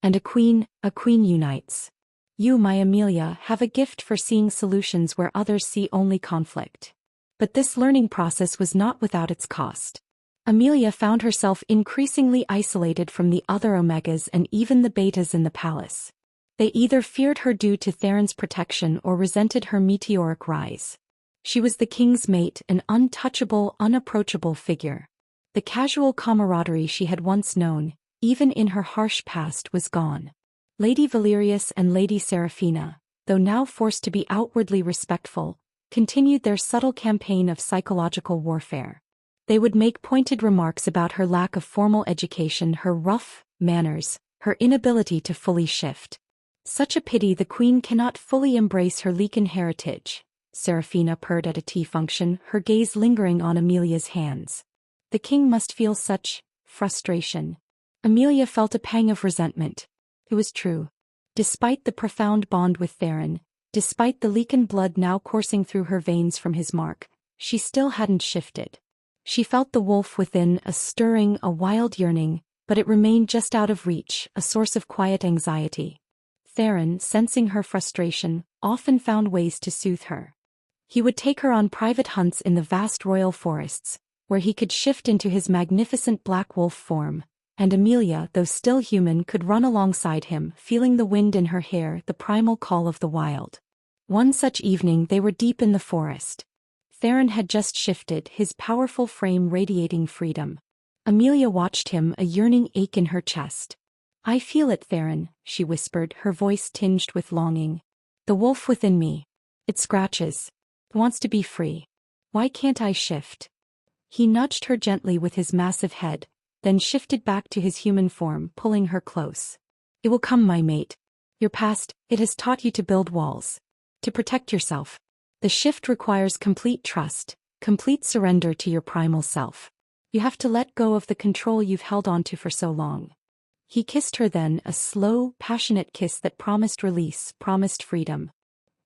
And a queen unites. You, my Amelia, have a gift for seeing solutions where others see only conflict." But this learning process was not without its cost. Amelia found herself increasingly isolated from the other Omegas and even the Betas in the palace. They either feared her due to Theron's protection or resented her meteoric rise. She was the king's mate, an untouchable, unapproachable figure. The casual camaraderie she had once known, even in her harsh past, was gone. Lady Valerius and Lady Seraphina, though now forced to be outwardly respectful, continued their subtle campaign of psychological warfare. They would make pointed remarks about her lack of formal education, her rough manners, her inability to fully shift. "Such a pity the queen cannot fully embrace her Lecan heritage," Seraphina purred at a tea function, her gaze lingering on Amelia's hands. "The king must feel such frustration." Amelia felt a pang of resentment. It was true. Despite the profound bond with Theron, despite the Lecan blood now coursing through her veins from his mark, she still hadn't shifted. She felt the wolf within, a stirring, a wild yearning, but it remained just out of reach, a source of quiet anxiety. Theron, sensing her frustration, often found ways to soothe her. He would take her on private hunts in the vast royal forests, where he could shift into his magnificent black wolf form, and Amelia, though still human, could run alongside him, feeling the wind in her hair, the primal call of the wild. One such evening they were deep in the forest. Theron had just shifted, his powerful frame radiating freedom. Amelia watched him, a yearning ache in her chest. "I feel it, Theron," she whispered, her voice tinged with longing. "The wolf within me. It scratches. It wants to be free. Why can't I shift?" He nudged her gently with his massive head, then shifted back to his human form, pulling her close. "It will come, my mate. Your past, it has taught you to build walls. To protect yourself. The shift requires complete trust, complete surrender to your primal self. You have to let go of the control you've held onto for so long." He kissed her then, a slow, passionate kiss that promised release, promised freedom.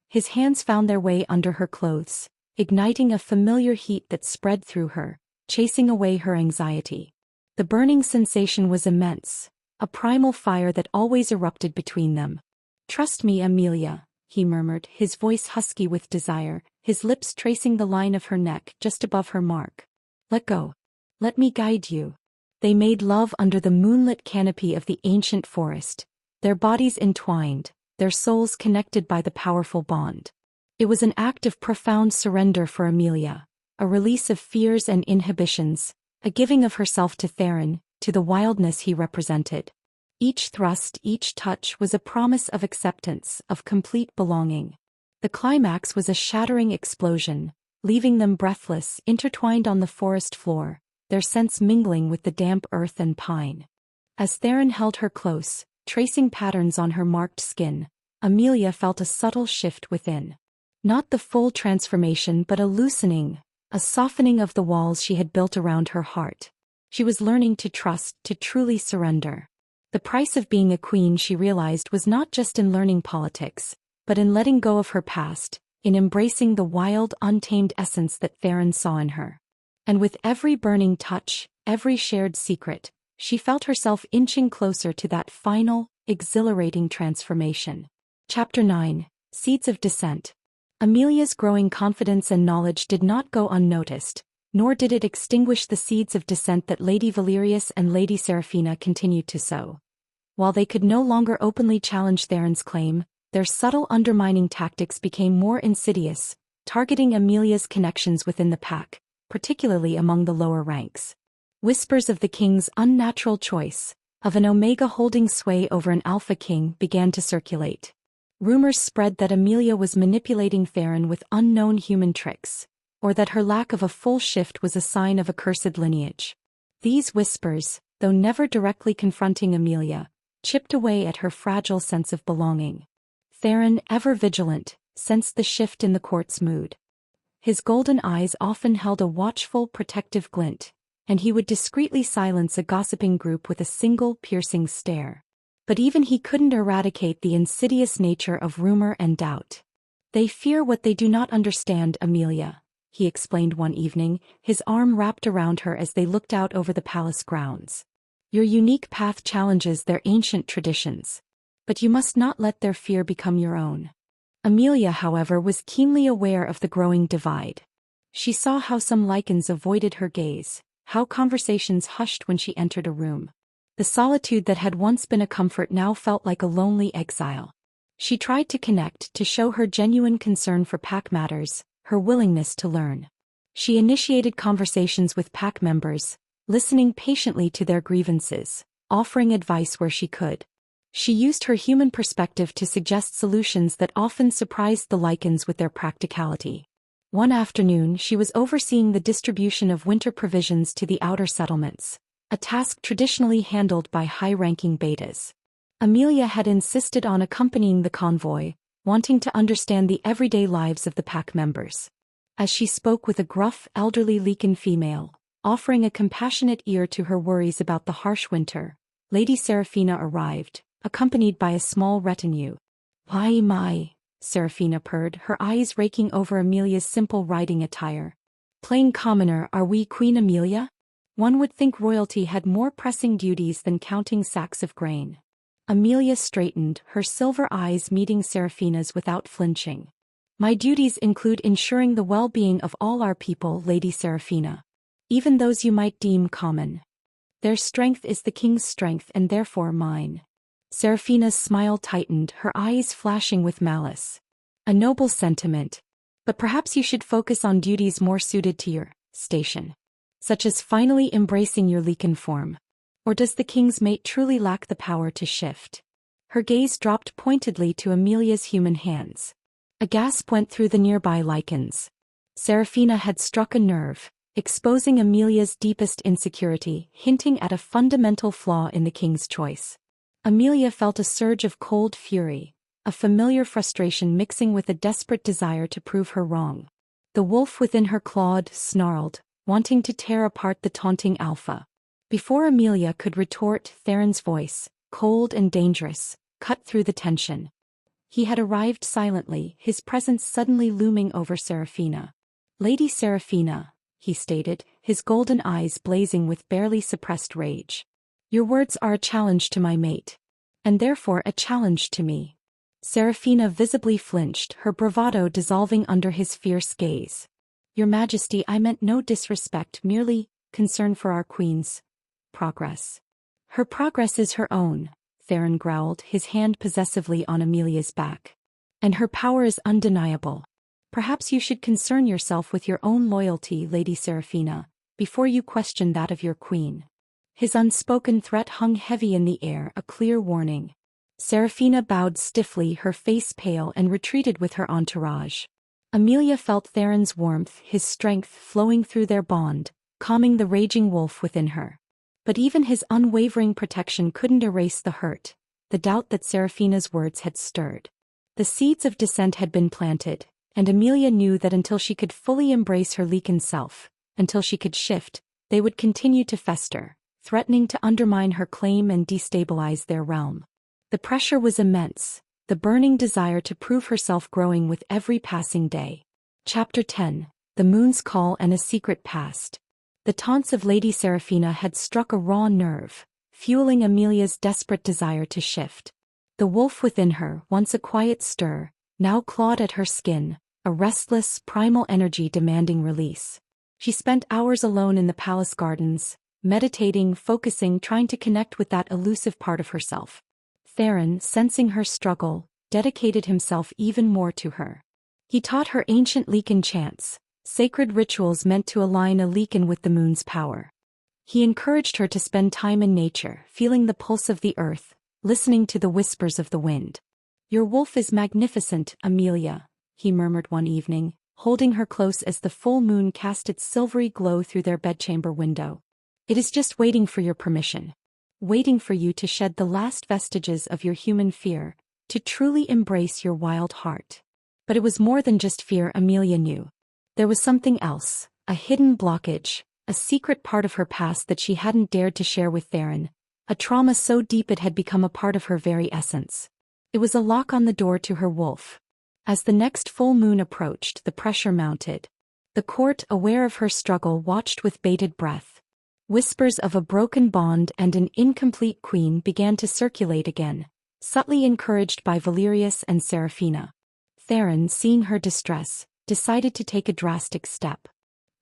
His hands found their way under her clothes, igniting a familiar heat that spread through her, chasing away her anxiety. The burning sensation was immense, a primal fire that always erupted between them. "Trust me, Amelia," he murmured, his voice husky with desire, his lips tracing the line of her neck just above her mark. "Let go. Let me guide you." They made love under the moonlit canopy of the ancient forest, their bodies entwined, their souls connected by the powerful bond. It was an act of profound surrender for Amelia, a release of fears and inhibitions, a giving of herself to Theron, to the wildness he represented. Each thrust, each touch was a promise of acceptance, of complete belonging. The climax was a shattering explosion, leaving them breathless, intertwined on the forest floor, their scents mingling with the damp earth and pine. As Theron held her close, tracing patterns on her marked skin, Amelia felt a subtle shift within. Not the full transformation but a loosening, a softening of the walls she had built around her heart. She was learning to trust, to truly surrender. The price of being a queen, she realized, was not just in learning politics, but in letting go of her past, in embracing the wild, untamed essence that Theron saw in her. And with every burning touch, every shared secret, she felt herself inching closer to that final, exhilarating transformation. Chapter 9. Seeds of Dissent. Amelia's growing confidence and knowledge did not go unnoticed, nor did it extinguish the seeds of dissent that Lady Valerius and Lady Seraphina continued to sow. While they could no longer openly challenge Theron's claim, their subtle undermining tactics became more insidious, targeting Amelia's connections within the pack, particularly among the lower ranks. Whispers of the king's unnatural choice, of an Omega holding sway over an Alpha king, began to circulate. Rumors spread that Amelia was manipulating Theron with unknown human tricks, or that her lack of a full shift was a sign of a cursed lineage. These whispers, though never directly confronting Amelia, chipped away at her fragile sense of belonging. Theron, ever vigilant, sensed the shift in the court's mood. His golden eyes often held a watchful, protective glint, and he would discreetly silence a gossiping group with a single piercing stare. But even he couldn't eradicate the insidious nature of rumor and doubt. "They fear what they do not understand, Amelia," he explained one evening, his arm wrapped around her as they looked out over the palace grounds. "Your unique path challenges their ancient traditions. But you must not let their fear become your own." Amelia, however, was keenly aware of the growing divide. She saw how some lichens avoided her gaze, how conversations hushed when she entered a room. The solitude that had once been a comfort now felt like a lonely exile. She tried to connect, to show her genuine concern for pack matters, her willingness to learn. She initiated conversations with pack members, listening patiently to their grievances, offering advice where she could. She used her human perspective to suggest solutions that often surprised the lichens with their practicality. One afternoon she was overseeing the distribution of winter provisions to the outer settlements, a task traditionally handled by high-ranking betas. Amelia had insisted on accompanying the convoy, wanting to understand the everyday lives of the pack members. As she spoke with a gruff, elderly lichen female, offering a compassionate ear to her worries about the harsh winter, Lady Seraphina arrived, accompanied by a small retinue. My, Seraphina purred, her eyes raking over Amelia's simple riding attire. "Plain commoner, are we, Queen Amelia? One would think royalty had more pressing duties than counting sacks of grain." Amelia straightened, her silver eyes meeting Seraphina's without flinching. "My duties include ensuring the well-being of all our people, Lady Seraphina. Even those you might deem common. Their strength is the king's strength and therefore mine." Seraphina's smile tightened, her eyes flashing with malice. "A noble sentiment. But perhaps you should focus on duties more suited to your station. Such as finally embracing your lichen form. Or does the king's mate truly lack the power to shift?" Her gaze dropped pointedly to Amelia's human hands. A gasp went through the nearby lichens. Seraphina had struck a nerve, exposing Amelia's deepest insecurity, hinting at a fundamental flaw in the king's choice. Amelia felt a surge of cold fury, a familiar frustration mixing with a desperate desire to prove her wrong. The wolf within her clawed, snarled, wanting to tear apart the taunting Alpha. Before Amelia could retort, Theron's voice, cold and dangerous, cut through the tension. He had arrived silently, his presence suddenly looming over Seraphina. "Lady Seraphina," he stated, his golden eyes blazing with barely suppressed rage. "Your words are a challenge to my mate. And therefore a challenge to me." Seraphina visibly flinched, her bravado dissolving under his fierce gaze. "Your Majesty, I meant no disrespect, merely concern for our queen's progress." "Her progress is her own," Theron growled, his hand possessively on Amelia's back. "And her power is undeniable. Perhaps you should concern yourself with your own loyalty, Lady Seraphina, before you question that of your queen." His unspoken threat hung heavy in the air, a clear warning. Seraphina bowed stiffly, her face pale, and retreated with her entourage. Amelia felt Theron's warmth, his strength flowing through their bond, calming the raging wolf within her. But even his unwavering protection couldn't erase the hurt, the doubt that Seraphina's words had stirred. The seeds of dissent had been planted, and Amelia knew that until she could fully embrace her Leakin self, until she could shift, they would continue to fester, threatening to undermine her claim and destabilize their realm. The pressure was immense, the burning desire to prove herself growing with every passing day. Chapter 10: The Moon's Call and a Secret Past. The taunts of Lady Seraphina had struck a raw nerve, fueling Amelia's desperate desire to shift. The wolf within her, once a quiet stir, now clawed at her skin, a restless, primal energy demanding release. She spent hours alone in the palace gardens, meditating, focusing, trying to connect with that elusive part of herself. Theron, sensing her struggle, dedicated himself even more to her. He taught her ancient Leakin chants, sacred rituals meant to align a Leakin with the moon's power. He encouraged her to spend time in nature, feeling the pulse of the earth, listening to the whispers of the wind. "Your wolf is magnificent, Amelia," he murmured one evening, holding her close as the full moon cast its silvery glow through their bedchamber window. "It is just waiting for your permission. Waiting for you to shed the last vestiges of your human fear, to truly embrace your wild heart." But it was more than just fear, Amelia knew. There was something else, a hidden blockage, a secret part of her past that she hadn't dared to share with Theron, a trauma so deep it had become a part of her very essence. It was a lock on the door to her wolf. As the next full moon approached, the pressure mounted. The court, aware of her struggle, watched with bated breath. Whispers of a broken bond and an incomplete queen began to circulate again, subtly encouraged by Valerius and Seraphina. Theron, seeing her distress, decided to take a drastic step.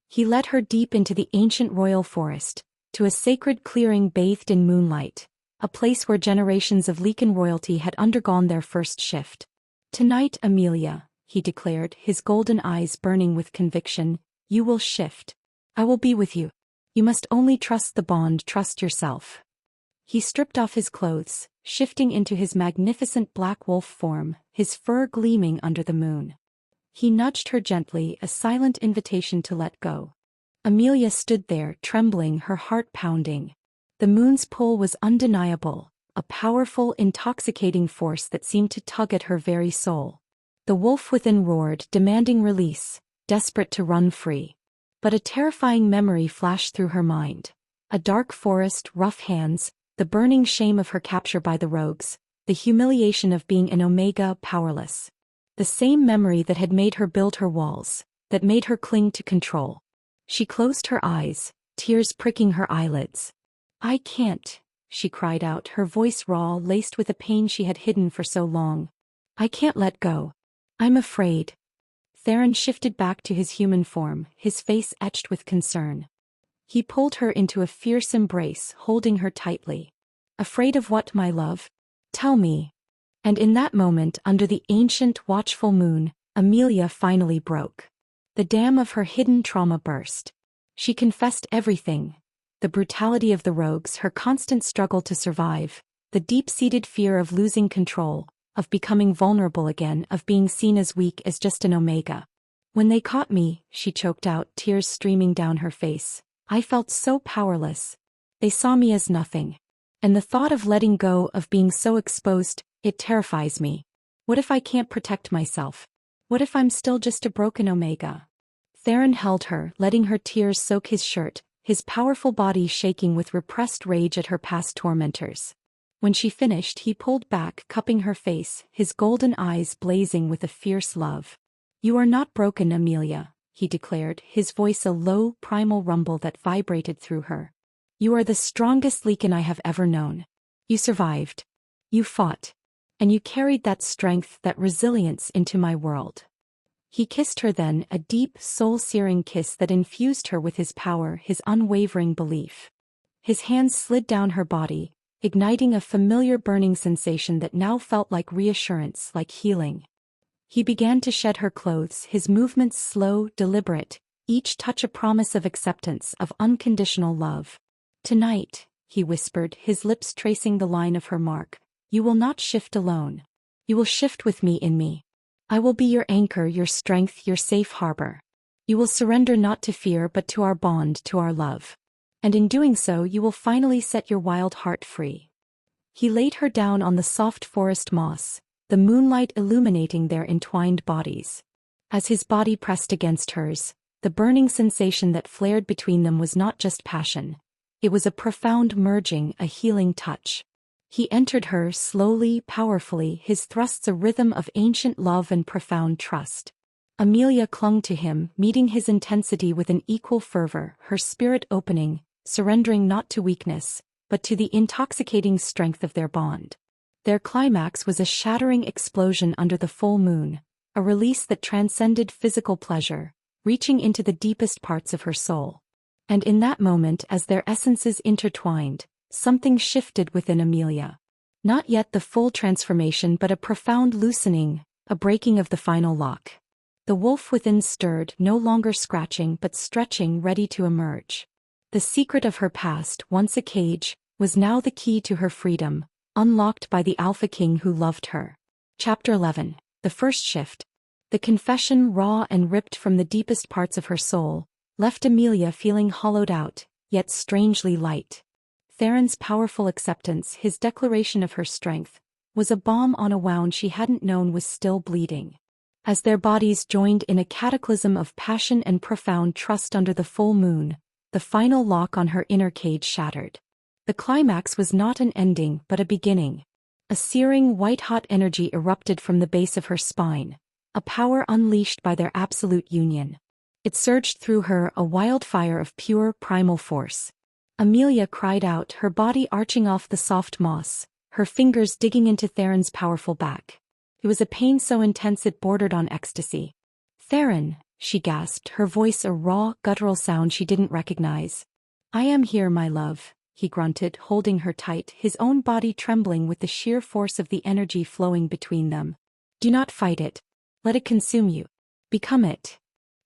He led her deep into the ancient royal forest, to a sacred clearing bathed in moonlight, a place where generations of Leakin royalty had undergone their first shift. "Tonight, Amelia," he declared, his golden eyes burning with conviction, "you will shift. I will be with you. You must only trust the bond, trust yourself." He stripped off his clothes, shifting into his magnificent black wolf form, his fur gleaming under the moon. He nudged her gently, a silent invitation to let go. Amelia stood there, trembling, her heart pounding. The moon's pull was undeniable, a powerful, intoxicating force that seemed to tug at her very soul. The wolf within roared, demanding release, desperate to run free. But a terrifying memory flashed through her mind. A dark forest, rough hands, the burning shame of her capture by the rogues, the humiliation of being an Omega, powerless. The same memory that had made her build her walls, that made her cling to control. She closed her eyes, tears pricking her eyelids. "I can't," she cried out, her voice raw, laced with a pain she had hidden for so long. "I can't let go. I'm afraid." Theron shifted back to his human form, his face etched with concern. He pulled her into a fierce embrace, holding her tightly. "Afraid of what, my love? Tell me." And in that moment, under the ancient, watchful moon, Amelia finally broke. The dam of her hidden trauma burst. She confessed everything. The brutality of the rogues, her constant struggle to survive, the deep-seated fear of losing control, of becoming vulnerable again, of being seen as weak, as just an Omega. "When they caught me," she choked out, tears streaming down her face, "I felt so powerless. They saw me as nothing. And the thought of letting go, of being so exposed, it terrifies me. What if I can't protect myself? What if I'm still just a broken Omega?" Theron held her, letting her tears soak his shirt, his powerful body shaking with repressed rage at her past tormentors. When she finished, he pulled back, cupping her face, his golden eyes blazing with a fierce love. "You are not broken, Amelia," he declared, his voice a low, primal rumble that vibrated through her. "You are the strongest Leakin I have ever known. You survived. You fought. And you carried that strength, that resilience into my world." He kissed her then, a deep, soul-searing kiss that infused her with his power, his unwavering belief. His hands slid down her body, igniting a familiar burning sensation that now felt like reassurance, like healing. He began to shed her clothes, his movements slow, deliberate, each touch a promise of acceptance, of unconditional love. "Tonight," he whispered, his lips tracing the line of her mark, You will not shift alone. You will shift with me in me. I will be your anchor, your strength, your safe harbor. You will surrender not to fear but to our bond, to our love. And in doing so you will finally set your wild heart free. He laid her down on the soft forest moss, the moonlight illuminating their entwined bodies. As his body pressed against hers, the burning sensation that flared between them was not just passion. It was a profound merging, a healing touch. He entered her slowly, powerfully, his thrusts a rhythm of ancient love and profound trust. Amelia clung to him, meeting his intensity with an equal fervor, her spirit opening, surrendering not to weakness, but to the intoxicating strength of their bond. Their climax was a shattering explosion under the full moon, a release that transcended physical pleasure, reaching into the deepest parts of her soul. And in that moment, as their essences intertwined, something shifted within Amelia. Not yet the full transformation but a profound loosening, a breaking of the final lock. The wolf within stirred, no longer scratching but stretching, ready to emerge. The secret of her past, once a cage, was now the key to her freedom, unlocked by the Alpha King who loved her. Chapter 11. The First Shift. The confession, raw and ripped from the deepest parts of her soul, left Amelia feeling hollowed out, yet strangely light. Theron's powerful acceptance, his declaration of her strength, was a balm on a wound she hadn't known was still bleeding. As their bodies joined in a cataclysm of passion and profound trust under the full moon, the final lock on her inner cage shattered. The climax was not an ending but a beginning. A searing, white-hot energy erupted from the base of her spine, a power unleashed by their absolute union. It surged through her, a wildfire of pure, primal force. Amelia cried out, her body arching off the soft moss, her fingers digging into Theron's powerful back. It was a pain so intense it bordered on ecstasy. "Theron," she gasped, her voice a raw, guttural sound she didn't recognize. "I am here, my love," he grunted, holding her tight, his own body trembling with the sheer force of the energy flowing between them. "Do not fight it. Let it consume you. Become it."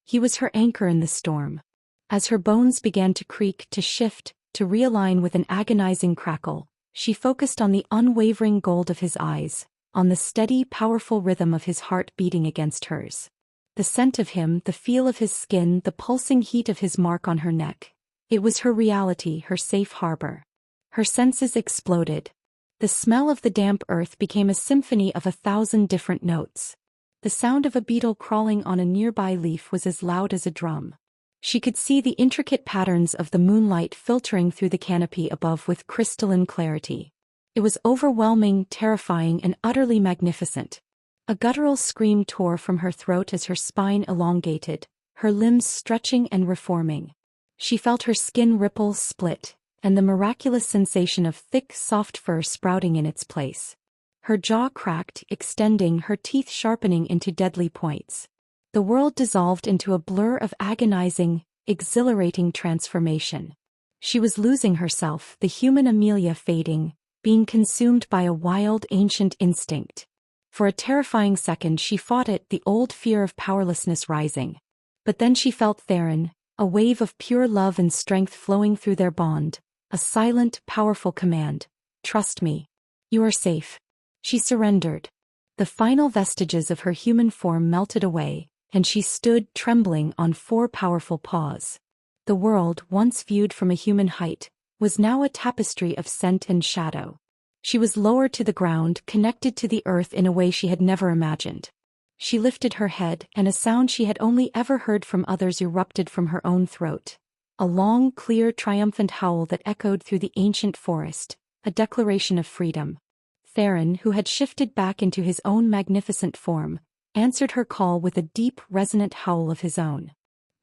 He was her anchor in the storm. As her bones began to creak, to shift, to realign with an agonizing crackle, she focused on the unwavering gold of his eyes, on the steady, powerful rhythm of his heart beating against hers. The scent of him, the feel of his skin, the pulsing heat of his mark on her neck. It was her reality, her safe harbor. Her senses exploded. The smell of the damp earth became a symphony of 1,000 different notes. The sound of a beetle crawling on a nearby leaf was as loud as a drum. She could see the intricate patterns of the moonlight filtering through the canopy above with crystalline clarity. It was overwhelming, terrifying, and utterly magnificent. A guttural scream tore from her throat as her spine elongated, her limbs stretching and reforming. She felt her skin ripple, split, and the miraculous sensation of thick, soft fur sprouting in its place. Her jaw cracked, extending, her teeth sharpening into deadly points. The world dissolved into a blur of agonizing, exhilarating transformation. She was losing herself, the human Amelia fading, being consumed by a wild, ancient instinct. For a terrifying second she fought it, the old fear of powerlessness rising. But then she felt Theron, a wave of pure love and strength flowing through their bond, a silent, powerful command. "Trust me. You are safe." She surrendered. The final vestiges of her human form melted away, and she stood trembling on 4 powerful paws. The world, once viewed from a human height, was now a tapestry of scent and shadow. She was lowered to the ground, connected to the earth in a way she had never imagined. She lifted her head, and a sound she had only ever heard from others erupted from her own throat. A long, clear, triumphant howl that echoed through the ancient forest, a declaration of freedom. Theron, who had shifted back into his own magnificent form, answered her call with a deep, resonant howl of his own.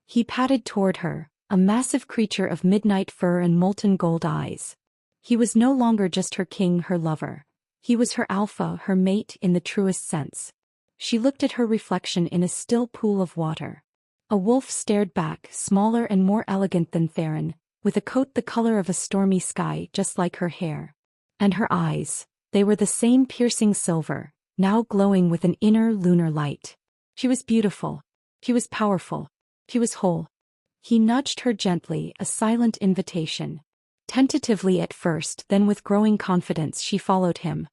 He padded toward her, a massive creature of midnight fur and molten gold eyes. He was no longer just her king, her lover. He was her alpha, her mate in the truest sense. She looked at her reflection in a still pool of water. A wolf stared back, smaller and more elegant than Theron, with a coat the color of a stormy sky, just like her hair. And her eyes, they were the same piercing silver, now glowing with an inner lunar light. She was beautiful. She was powerful. She was whole. He nudged her gently, a silent invitation. Tentatively at first, then with growing confidence she followed him.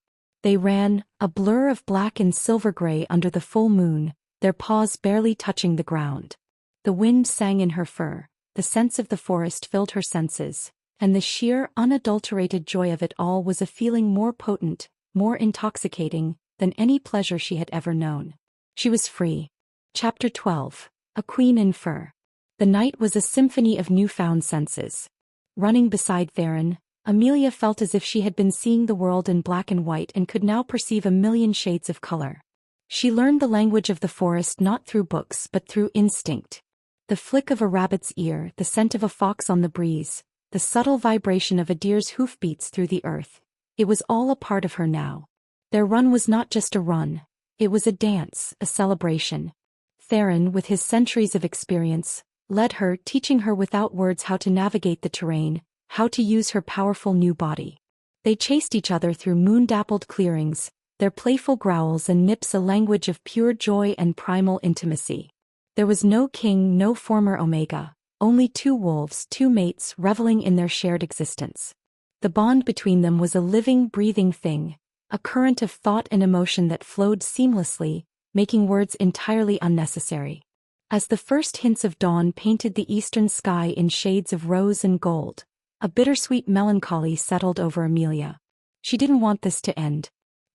They ran, a blur of black and silver-gray under the full moon, their paws barely touching the ground. The wind sang in her fur, the scents of the forest filled her senses, and the sheer, unadulterated joy of it all was a feeling more potent, more intoxicating, than any pleasure she had ever known. She was free. Chapter 12. A Queen in Fur. The night was a symphony of newfound senses. Running beside Theron, Amelia felt as if she had been seeing the world in black and white and could now perceive a million shades of color. She learned the language of the forest not through books but through instinct. The flick of a rabbit's ear, the scent of a fox on the breeze, the subtle vibration of a deer's hoofbeats through the earth. It was all a part of her now. Their run was not just a run. It was a dance, a celebration. Theron, with his centuries of experience, led her, teaching her without words how to navigate the terrain, how to use her powerful new body. They chased each other through moon-dappled clearings, their playful growls and nips a language of pure joy and primal intimacy. There was no king, no former Omega, only two wolves, two mates reveling in their shared existence. The bond between them was a living, breathing thing, a current of thought and emotion that flowed seamlessly, making words entirely unnecessary. As the first hints of dawn painted the eastern sky in shades of rose and gold, a bittersweet melancholy settled over Amelia. She didn't want this to end.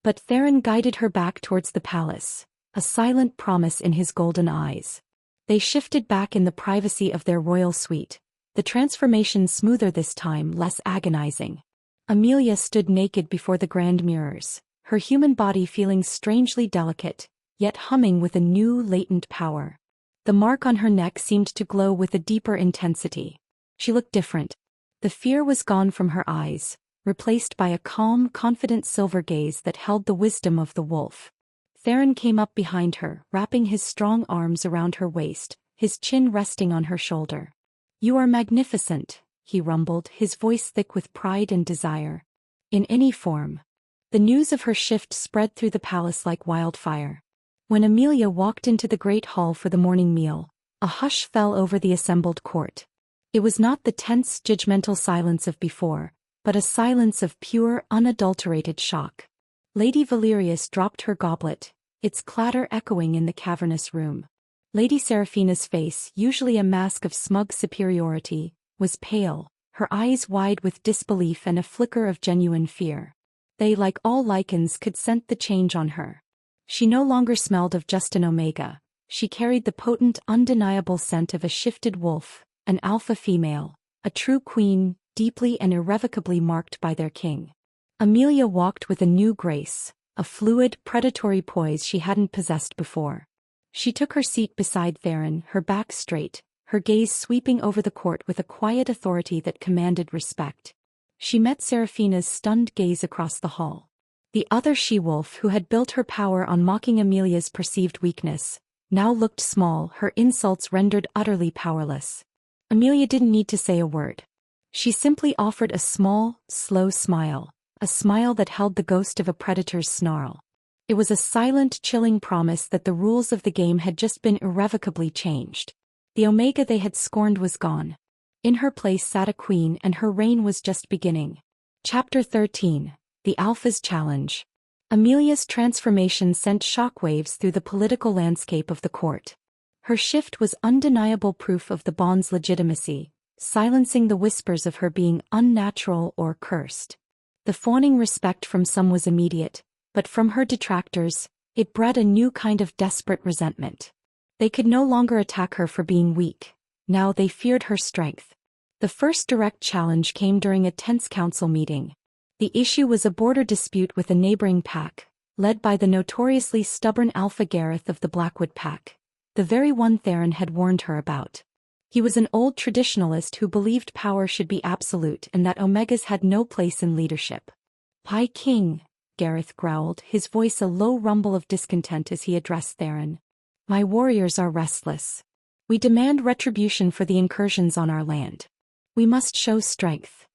But Theron guided her back towards the palace, a silent promise in his golden eyes. They shifted back in the privacy of their royal suite, the transformation smoother this time, less agonizing. Amelia stood naked before the grand mirrors, her human body feeling strangely delicate, yet humming with a new latent power. The mark on her neck seemed to glow with a deeper intensity. She looked different. The fear was gone from her eyes, replaced by a calm, confident silver gaze that held the wisdom of the wolf. Theron came up behind her, wrapping his strong arms around her waist, his chin resting on her shoulder. "You are magnificent," he rumbled, his voice thick with pride and desire. "In any form." The news of her shift spread through the palace like wildfire. When Amelia walked into the great hall for the morning meal, a hush fell over the assembled court. It was not the tense, judgmental silence of before, but a silence of pure, unadulterated shock. Lady Valerius dropped her goblet, its clatter echoing in the cavernous room. Lady Seraphina's face, usually a mask of smug superiority, was pale, her eyes wide with disbelief and a flicker of genuine fear. They, like all lichens, could scent the change on her. She no longer smelled of just an Omega. She carried the potent, undeniable scent of a shifted wolf, an alpha female, a true queen, deeply and irrevocably marked by their king. Amelia walked with a new grace, a fluid, predatory poise she hadn't possessed before. She took her seat beside Theron, her back straight, her gaze sweeping over the court with a quiet authority that commanded respect. She met Seraphina's stunned gaze across the hall. The other she-wolf, who had built her power on mocking Amelia's perceived weakness, now looked small, her insults rendered utterly powerless. Amelia didn't need to say a word. She simply offered a small, slow smile, a smile that held the ghost of a predator's snarl. It was a silent, chilling promise that the rules of the game had just been irrevocably changed. The Omega they had scorned was gone. In her place sat a queen, and her reign was just beginning. Chapter 13. The Alpha's Challenge. Amelia's transformation sent shockwaves through the political landscape of the court. Her shift was undeniable proof of the bond's legitimacy, silencing the whispers of her being unnatural or cursed. The fawning respect from some was immediate, but from her detractors, it bred a new kind of desperate resentment. They could no longer attack her for being weak. Now they feared her strength. The first direct challenge came during a tense council meeting. The issue was a border dispute with a neighboring pack, led by the notoriously stubborn Alpha Gareth of the Blackwood pack, the very one Theron had warned her about. He was an old traditionalist who believed power should be absolute and that Omegas had no place in leadership. "High King," Gareth growled, his voice a low rumble of discontent as he addressed Theron. "My warriors are restless. We demand retribution for the incursions on our land. We must show strength."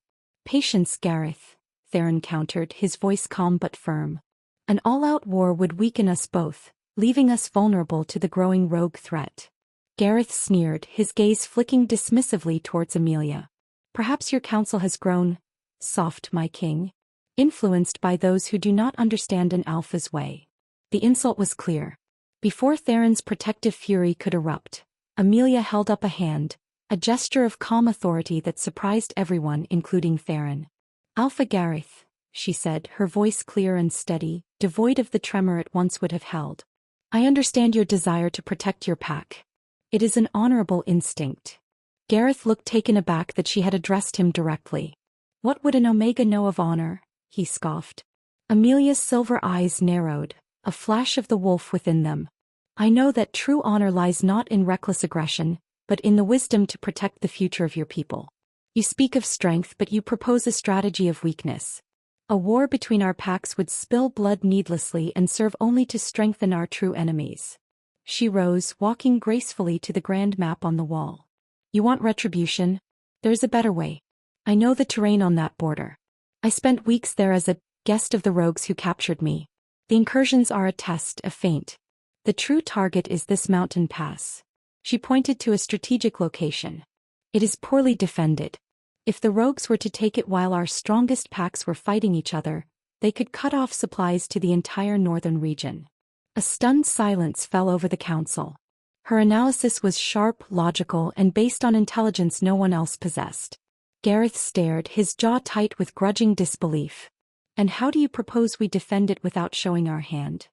"Patience, Gareth," Theron countered, his voice calm but firm. "An all-out war would weaken us both, leaving us vulnerable to the growing rogue threat." Gareth sneered, his gaze flicking dismissively towards Amelia. "Perhaps your counsel has grown soft, my king." influenced by those who do not understand an alpha's way. The insult was clear. Before Theron's protective fury could erupt, Amelia held up a hand, a gesture of calm authority that surprised everyone, including Theron. "Alpha Gareth," she said, her voice clear and steady, devoid of the tremor it once would have held. "I understand your desire to protect your pack. It is an honorable instinct." Gareth looked taken aback that she had addressed him directly. "What would an Omega know of honor?" he scoffed. Amelia's silver eyes narrowed, a flash of the wolf within them. "I know that true honor lies not in reckless aggression, but in the wisdom to protect the future of your people. You speak of strength, but you propose a strategy of weakness. A war between our packs would spill blood needlessly and serve only to strengthen our true enemies." She rose, walking gracefully to the grand map on the wall. "You want retribution? There is a better way. I know the terrain on that border. I spent weeks there as a guest of the rogues who captured me. The incursions are a test, a feint. The true target is this mountain pass." She pointed to a strategic location. "It is poorly defended. If the rogues were to take it while our strongest packs were fighting each other, they could cut off supplies to the entire northern region." A stunned silence fell over the council. Her analysis was sharp, logical, and based on intelligence no one else possessed. Gareth stared, his jaw tight with grudging disbelief. "And how do you propose we defend it without showing our hand?"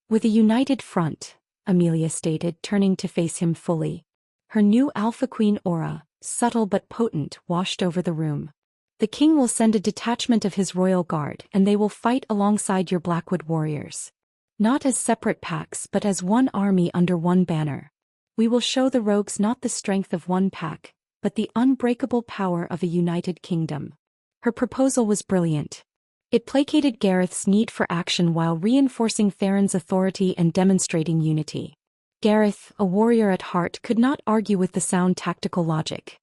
"With a united front," Amelia stated, turning to face him fully. Her new Alpha Queen aura, subtle but potent, washed over the room. "The king will send a detachment of his royal guard, and they will fight alongside your Blackwood warriors. Not as separate packs but as one army under one banner. We will show the rogues not the strength of one pack, but the unbreakable power of a united kingdom." Her proposal was brilliant. It placated Gareth's need for action while reinforcing Theron's authority and demonstrating unity. Gareth, a warrior at heart, could not argue with the sound tactical logic.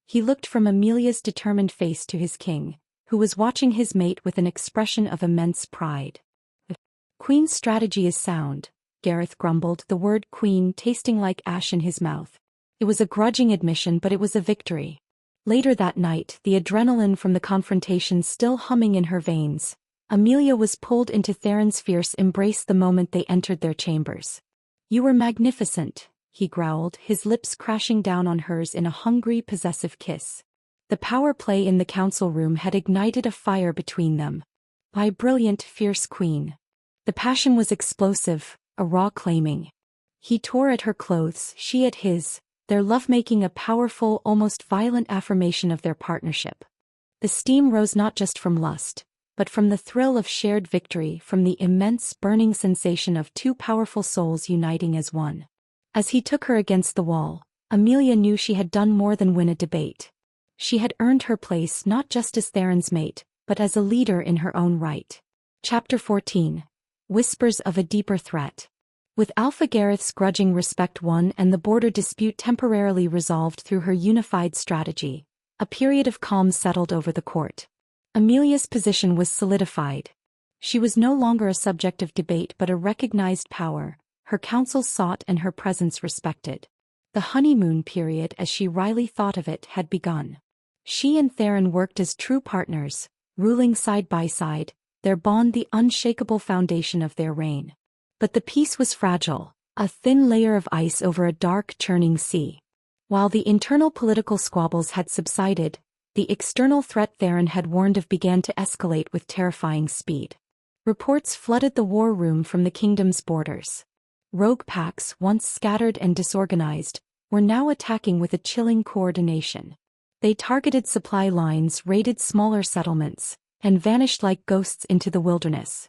He looked from Amelia's determined face to his king, who was watching his mate with an expression of immense pride. "The Queen's strategy is sound," Gareth grumbled, the word queen tasting like ash in his mouth. It was a grudging admission, but it was a victory. Later that night, the adrenaline from the confrontation still humming in her veins, Amelia was pulled into Theron's fierce embrace the moment they entered their chambers. "You were magnificent," he growled, his lips crashing down on hers in a hungry, possessive kiss. The power play in the council room had ignited a fire between them. "My brilliant, fierce queen." The passion was explosive, a raw claiming. He tore at her clothes, she at his, their lovemaking a powerful, almost violent affirmation of their partnership. The steam rose not just from lust, but from the thrill of shared victory, from the immense burning sensation of two powerful souls uniting as one. As he took her against the wall, Amelia knew she had done more than win a debate. She had earned her place not just as Theron's mate, but as a leader in her own right. Chapter 14. Whispers of a Deeper Threat. With Alpha Gareth's grudging respect won and the border dispute temporarily resolved through her unified strategy, a period of calm settled over the court. Amelia's position was solidified. She was no longer a subject of debate but a recognized power, her counsel sought and her presence respected. The honeymoon period, as she wryly thought of it, had begun. She and Theron worked as true partners, ruling side by side, their bond the unshakable foundation of their reign. But the peace was fragile, a thin layer of ice over a dark, churning sea. While the internal political squabbles had subsided, the external threat Theron had warned of began to escalate with terrifying speed. Reports flooded the war room from the kingdom's borders. Rogue packs, once scattered and disorganized, were now attacking with a chilling coordination. They targeted supply lines, raided smaller settlements, and vanished like ghosts into the wilderness.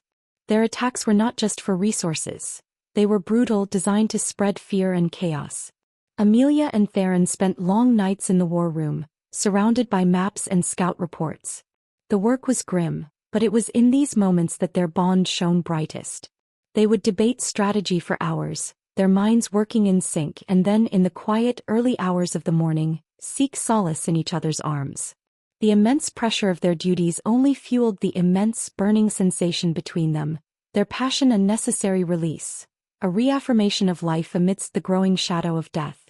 Their attacks were not just for resources. They were brutal, designed to spread fear and chaos. Amelia and Theron spent long nights in the war room, surrounded by maps and scout reports. The work was grim, but it was in these moments that their bond shone brightest. They would debate strategy for hours, their minds working in sync, and then in the quiet, early hours of the morning, seek solace in each other's arms. The immense pressure of their duties only fueled the immense burning sensation between them, their passion a necessary release, a reaffirmation of life amidst the growing shadow of death.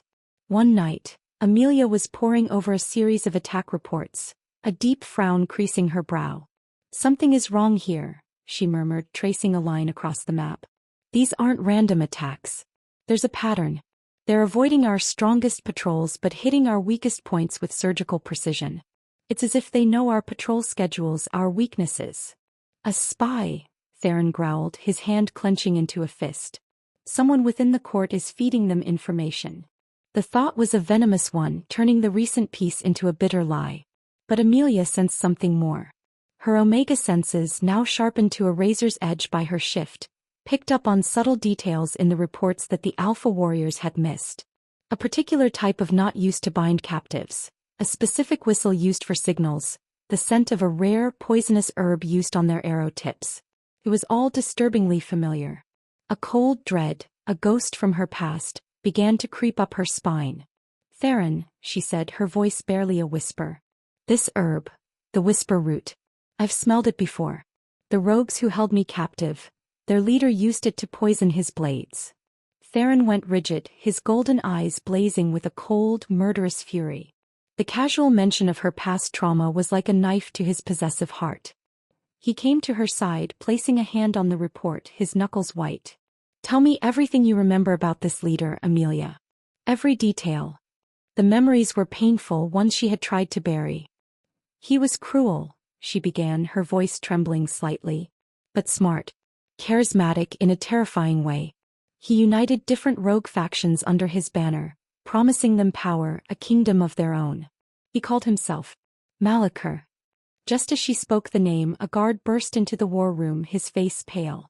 One night, Amelia was poring over a series of attack reports, a deep frown creasing her brow. Something is wrong here, she murmured, tracing a line across the map. These aren't random attacks. There's a pattern. They're avoiding our strongest patrols but hitting our weakest points with surgical precision. It's as if they know our patrol schedules, our weaknesses. A spy, Theron growled, his hand clenching into a fist. Someone within the court is feeding them information. The thought was a venomous one, turning the recent peace into a bitter lie. But Amelia sensed something more. Her Omega senses, now sharpened to a razor's edge by her shift, picked up on subtle details in the reports that the Alpha warriors had missed. A particular type of knot used to bind captives, a specific whistle used for signals, the scent of a rare, poisonous herb used on their arrow tips. It was all disturbingly familiar. A cold dread, a ghost from her past, began to creep up her spine. Theron, she said, her voice barely a whisper. This herb, the whisper root. I've smelled it before. The rogues who held me captive, their leader used it to poison his blades. Theron went rigid, his golden eyes blazing with a cold, murderous fury. The casual mention of her past trauma was like a knife to his possessive heart. He came to her side, placing a hand on the report, his knuckles white. Tell me everything you remember about this leader, Amelia. Every detail. The memories were painful, ones she had tried to bury. He was cruel, she began, her voice trembling slightly. But smart. Charismatic in a terrifying way. He united different rogue factions under his banner, promising them power, a kingdom of their own. He called himself Malachar. Just as she spoke the name, a guard burst into the war room, his face pale.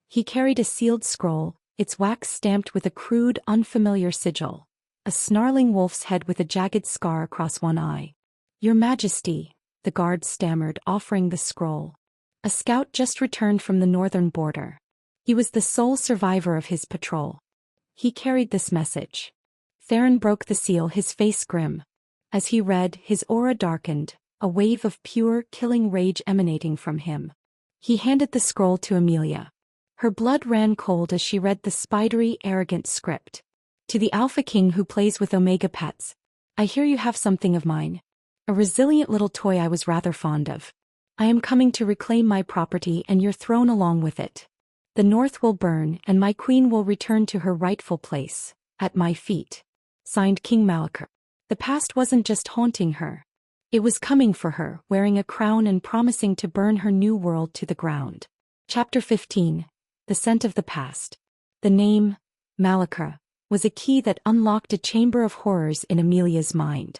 He carried a sealed scroll, its wax stamped with a crude, unfamiliar sigil. A snarling wolf's head with a jagged scar across one eye. Your Majesty, the guard stammered, offering the scroll. A scout just returned from the northern border. He was the sole survivor of his patrol. He carried this message. Theron broke the seal, his face grim. As he read, his aura darkened, a wave of pure, killing rage emanating from him. He handed the scroll to Amelia. Her blood ran cold as she read the spidery, arrogant script. To the Alpha King who plays with Omega pets. I hear you have something of mine. A resilient little toy I was rather fond of. I am coming to reclaim my property and your throne along with it. The North will burn and my queen will return to her rightful place, at my feet. Signed King Malachar. The past wasn't just haunting her. It was coming for her, wearing a crown and promising to burn her new world to the ground. Chapter 15. The Scent of the Past. The name, Malachar, was a key that unlocked a chamber of horrors in Amelia's mind.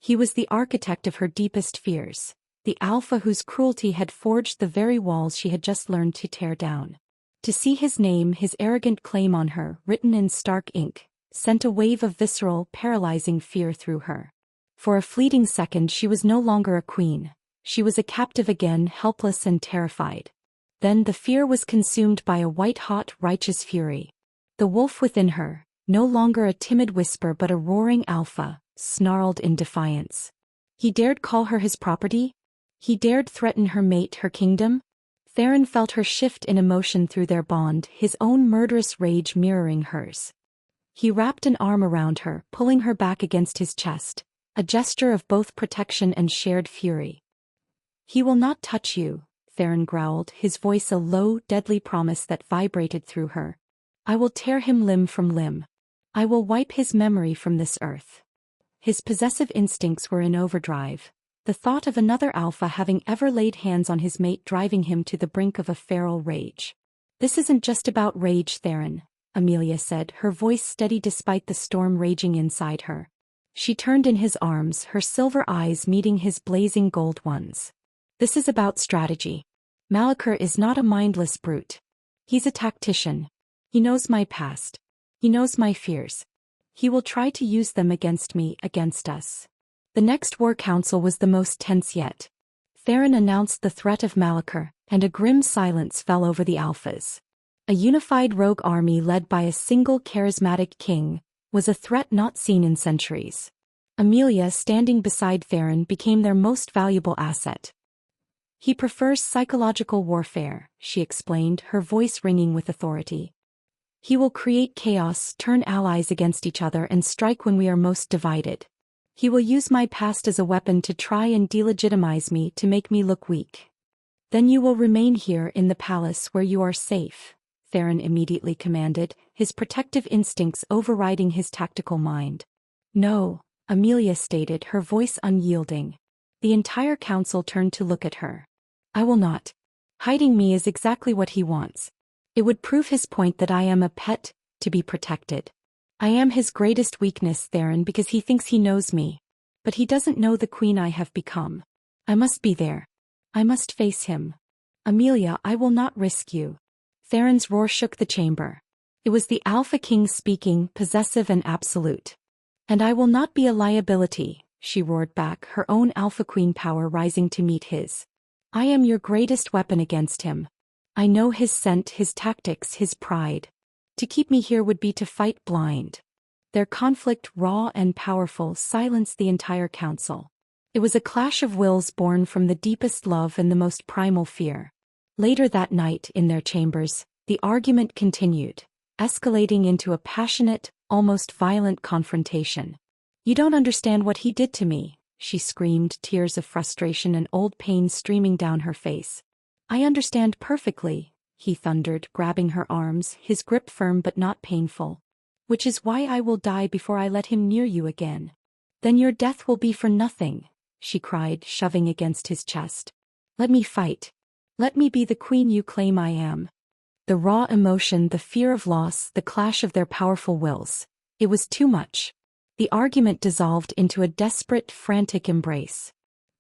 He was the architect of her deepest fears, the Alpha whose cruelty had forged the very walls she had just learned to tear down. To see his name, his arrogant claim on her, written in stark ink, sent a wave of visceral, paralyzing fear through her. For a fleeting second she was no longer a queen. She was a captive again, helpless and terrified. Then the fear was consumed by a white-hot, righteous fury. The wolf within her, no longer a timid whisper but a roaring alpha, snarled in defiance. He dared call her his property? He dared threaten her mate, her kingdom? Theron felt her shift in emotion through their bond, his own murderous rage mirroring hers. He wrapped an arm around her, pulling her back against his chest, a gesture of both protection and shared fury. He will not touch you, Theron growled, his voice a low, deadly promise that vibrated through her. I will tear him limb from limb. I will wipe his memory from this earth. His possessive instincts were in overdrive, the thought of another alpha having ever laid hands on his mate driving him to the brink of a feral rage. This isn't just about rage, Theron, Amelia said, her voice steady despite the storm raging inside her. She turned in his arms, her silver eyes meeting his blazing gold ones. This is about strategy. Malachar is not a mindless brute. He's a tactician. He knows my past. He knows my fears. He will try to use them against me, against us. The next war council was the most tense yet. Theron announced the threat of Malachar, and a grim silence fell over the Alphas. A unified rogue army led by a single charismatic king was a threat not seen in centuries. Amelia, standing beside Theron, became their most valuable asset. He prefers psychological warfare, she explained, her voice ringing with authority. He will create chaos, turn allies against each other and strike when we are most divided. He will use my past as a weapon to try and delegitimize me, to make me look weak. Then you will remain here in the palace where you are safe, Theron immediately commanded, his protective instincts overriding his tactical mind. No, Amelia stated, her voice unyielding. The entire council turned to look at her. I will not. Hiding me is exactly what he wants. It would prove his point that I am a pet, to be protected. I am his greatest weakness, Theron, because he thinks he knows me. But he doesn't know the queen I have become. I must be there. I must face him. Amelia, I will not risk you. Theron's roar shook the chamber. It was the Alpha King speaking, possessive and absolute. And I will not be a liability, she roared back, her own Alpha Queen power rising to meet his. I am your greatest weapon against him. I know his scent, his tactics, his pride. To keep me here would be to fight blind. Their conflict, raw and powerful, silenced the entire council. It was a clash of wills born from the deepest love and the most primal fear. Later that night, in their chambers, the argument continued, escalating into a passionate, almost violent confrontation. You don't understand what he did to me, she screamed, tears of frustration and old pain streaming down her face. I understand perfectly, he thundered, grabbing her arms, his grip firm but not painful. Which is why I will die before I let him near you again. Then your death will be for nothing, she cried, shoving against his chest. Let me fight. Let me be the queen you claim I am. The raw emotion, the fear of loss, the clash of their powerful wills. It was too much. The argument dissolved into a desperate, frantic embrace.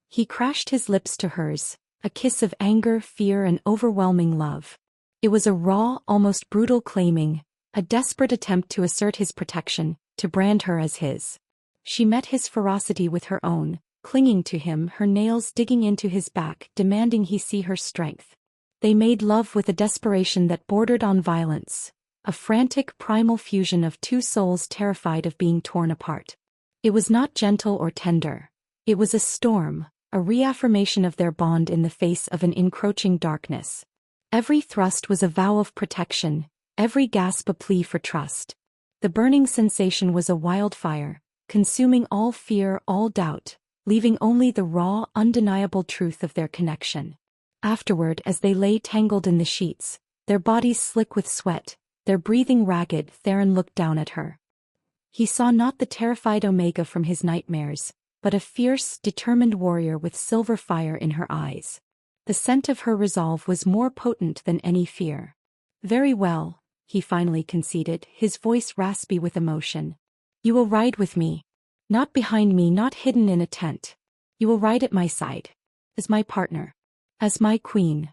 He crashed his lips to hers, a kiss of anger, fear, and overwhelming love. It was a raw, almost brutal claiming, a desperate attempt to assert his protection, to brand her as his. She met his ferocity with her own, clinging to him, her nails digging into his back, demanding he see her strength. They made love with a desperation that bordered on violence, a frantic primal fusion of two souls terrified of being torn apart. It was not gentle or tender. It was a storm, a reaffirmation of their bond in the face of an encroaching darkness. Every thrust was a vow of protection, every gasp a plea for trust. The burning sensation was a wildfire, consuming all fear, all doubt, leaving only the raw, undeniable truth of their connection. Afterward, as they lay tangled in the sheets, their bodies slick with sweat, their breathing ragged, Theron looked down at her. He saw not the terrified Omega from his nightmares, but a fierce, determined warrior with silver fire in her eyes. The scent of her resolve was more potent than any fear. Very well, he finally conceded, his voice raspy with emotion. You will ride with me. Not behind me, not hidden in a tent. You will ride at my side. As my partner. As my queen.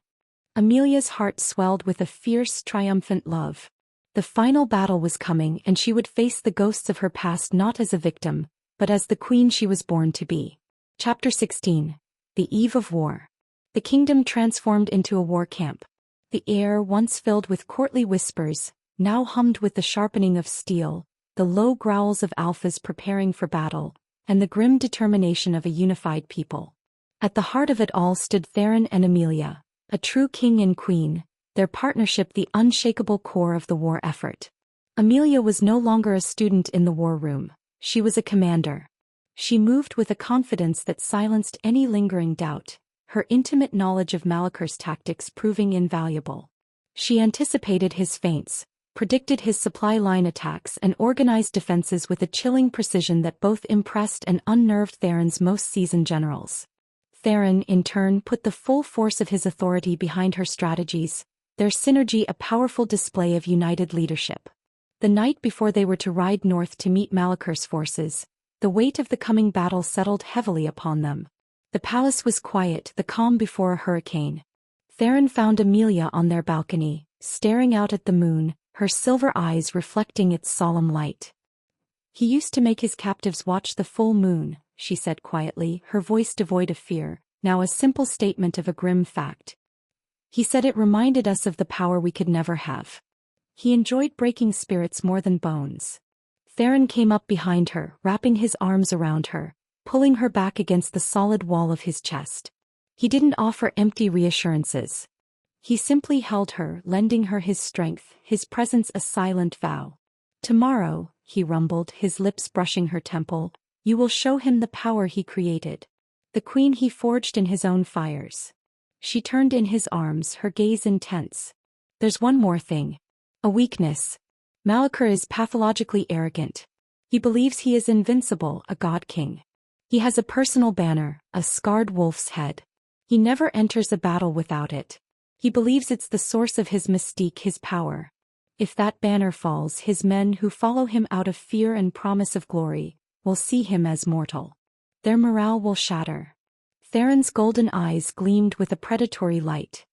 Amelia's heart swelled with a fierce, triumphant love. The final battle was coming, and she would face the ghosts of her past not as a victim, but as the queen she was born to be. Chapter 16. The Eve of War. The kingdom transformed into a war camp. The air, once filled with courtly whispers, now hummed with the sharpening of steel, the low growls of alphas preparing for battle, and the grim determination of a unified people. At the heart of it all stood Theron and Amelia, a true king and queen, their partnership the unshakable core of the war effort. Amelia was no longer a student in the war room, she was a commander. She moved with a confidence that silenced any lingering doubt, her intimate knowledge of Malaker's tactics proving invaluable. She anticipated his feints, predicted his supply line attacks and organized defenses with a chilling precision that both impressed and unnerved Theron's most seasoned generals. Theron, in turn, put the full force of his authority behind her strategies, their synergy a powerful display of united leadership. The night before they were to ride north to meet Malaker's forces, the weight of the coming battle settled heavily upon them. The palace was quiet, the calm before a hurricane. Theron found Amelia on their balcony, staring out at the moon, her silver eyes reflecting its solemn light. He used to make his captives watch the full moon, she said quietly, her voice devoid of fear, now a simple statement of a grim fact. He said it reminded us of the power we could never have. He enjoyed breaking spirits more than bones. Theron came up behind her, wrapping his arms around her, pulling her back against the solid wall of his chest. He didn't offer empty reassurances. He simply held her, lending her his strength, his presence a silent vow. Tomorrow, he rumbled, his lips brushing her temple, you will show him the power he created. The queen he forged in his own fires. She turned in his arms, her gaze intense. There's one more thing. A weakness. Malachar is pathologically arrogant. He believes he is invincible, a god-king. He has a personal banner, a scarred wolf's head. He never enters a battle without it. He believes it's the source of his mystique, his power. If that banner falls, his men who follow him out of fear and promise of glory will see him as mortal. Their morale will shatter. Theron's golden eyes gleamed with a predatory light.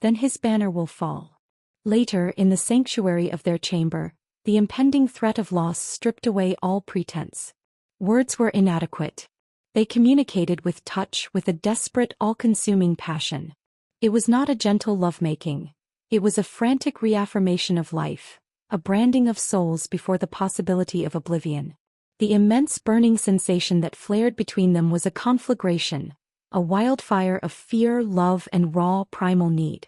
Then his banner will fall. Later, in the sanctuary of their chamber, the impending threat of loss stripped away all pretense. Words were inadequate. They communicated with touch, with a desperate, all-consuming passion. It was not a gentle lovemaking. It was a frantic reaffirmation of life, a branding of souls before the possibility of oblivion. The immense burning sensation that flared between them was a conflagration, a wildfire of fear, love, and raw, primal need.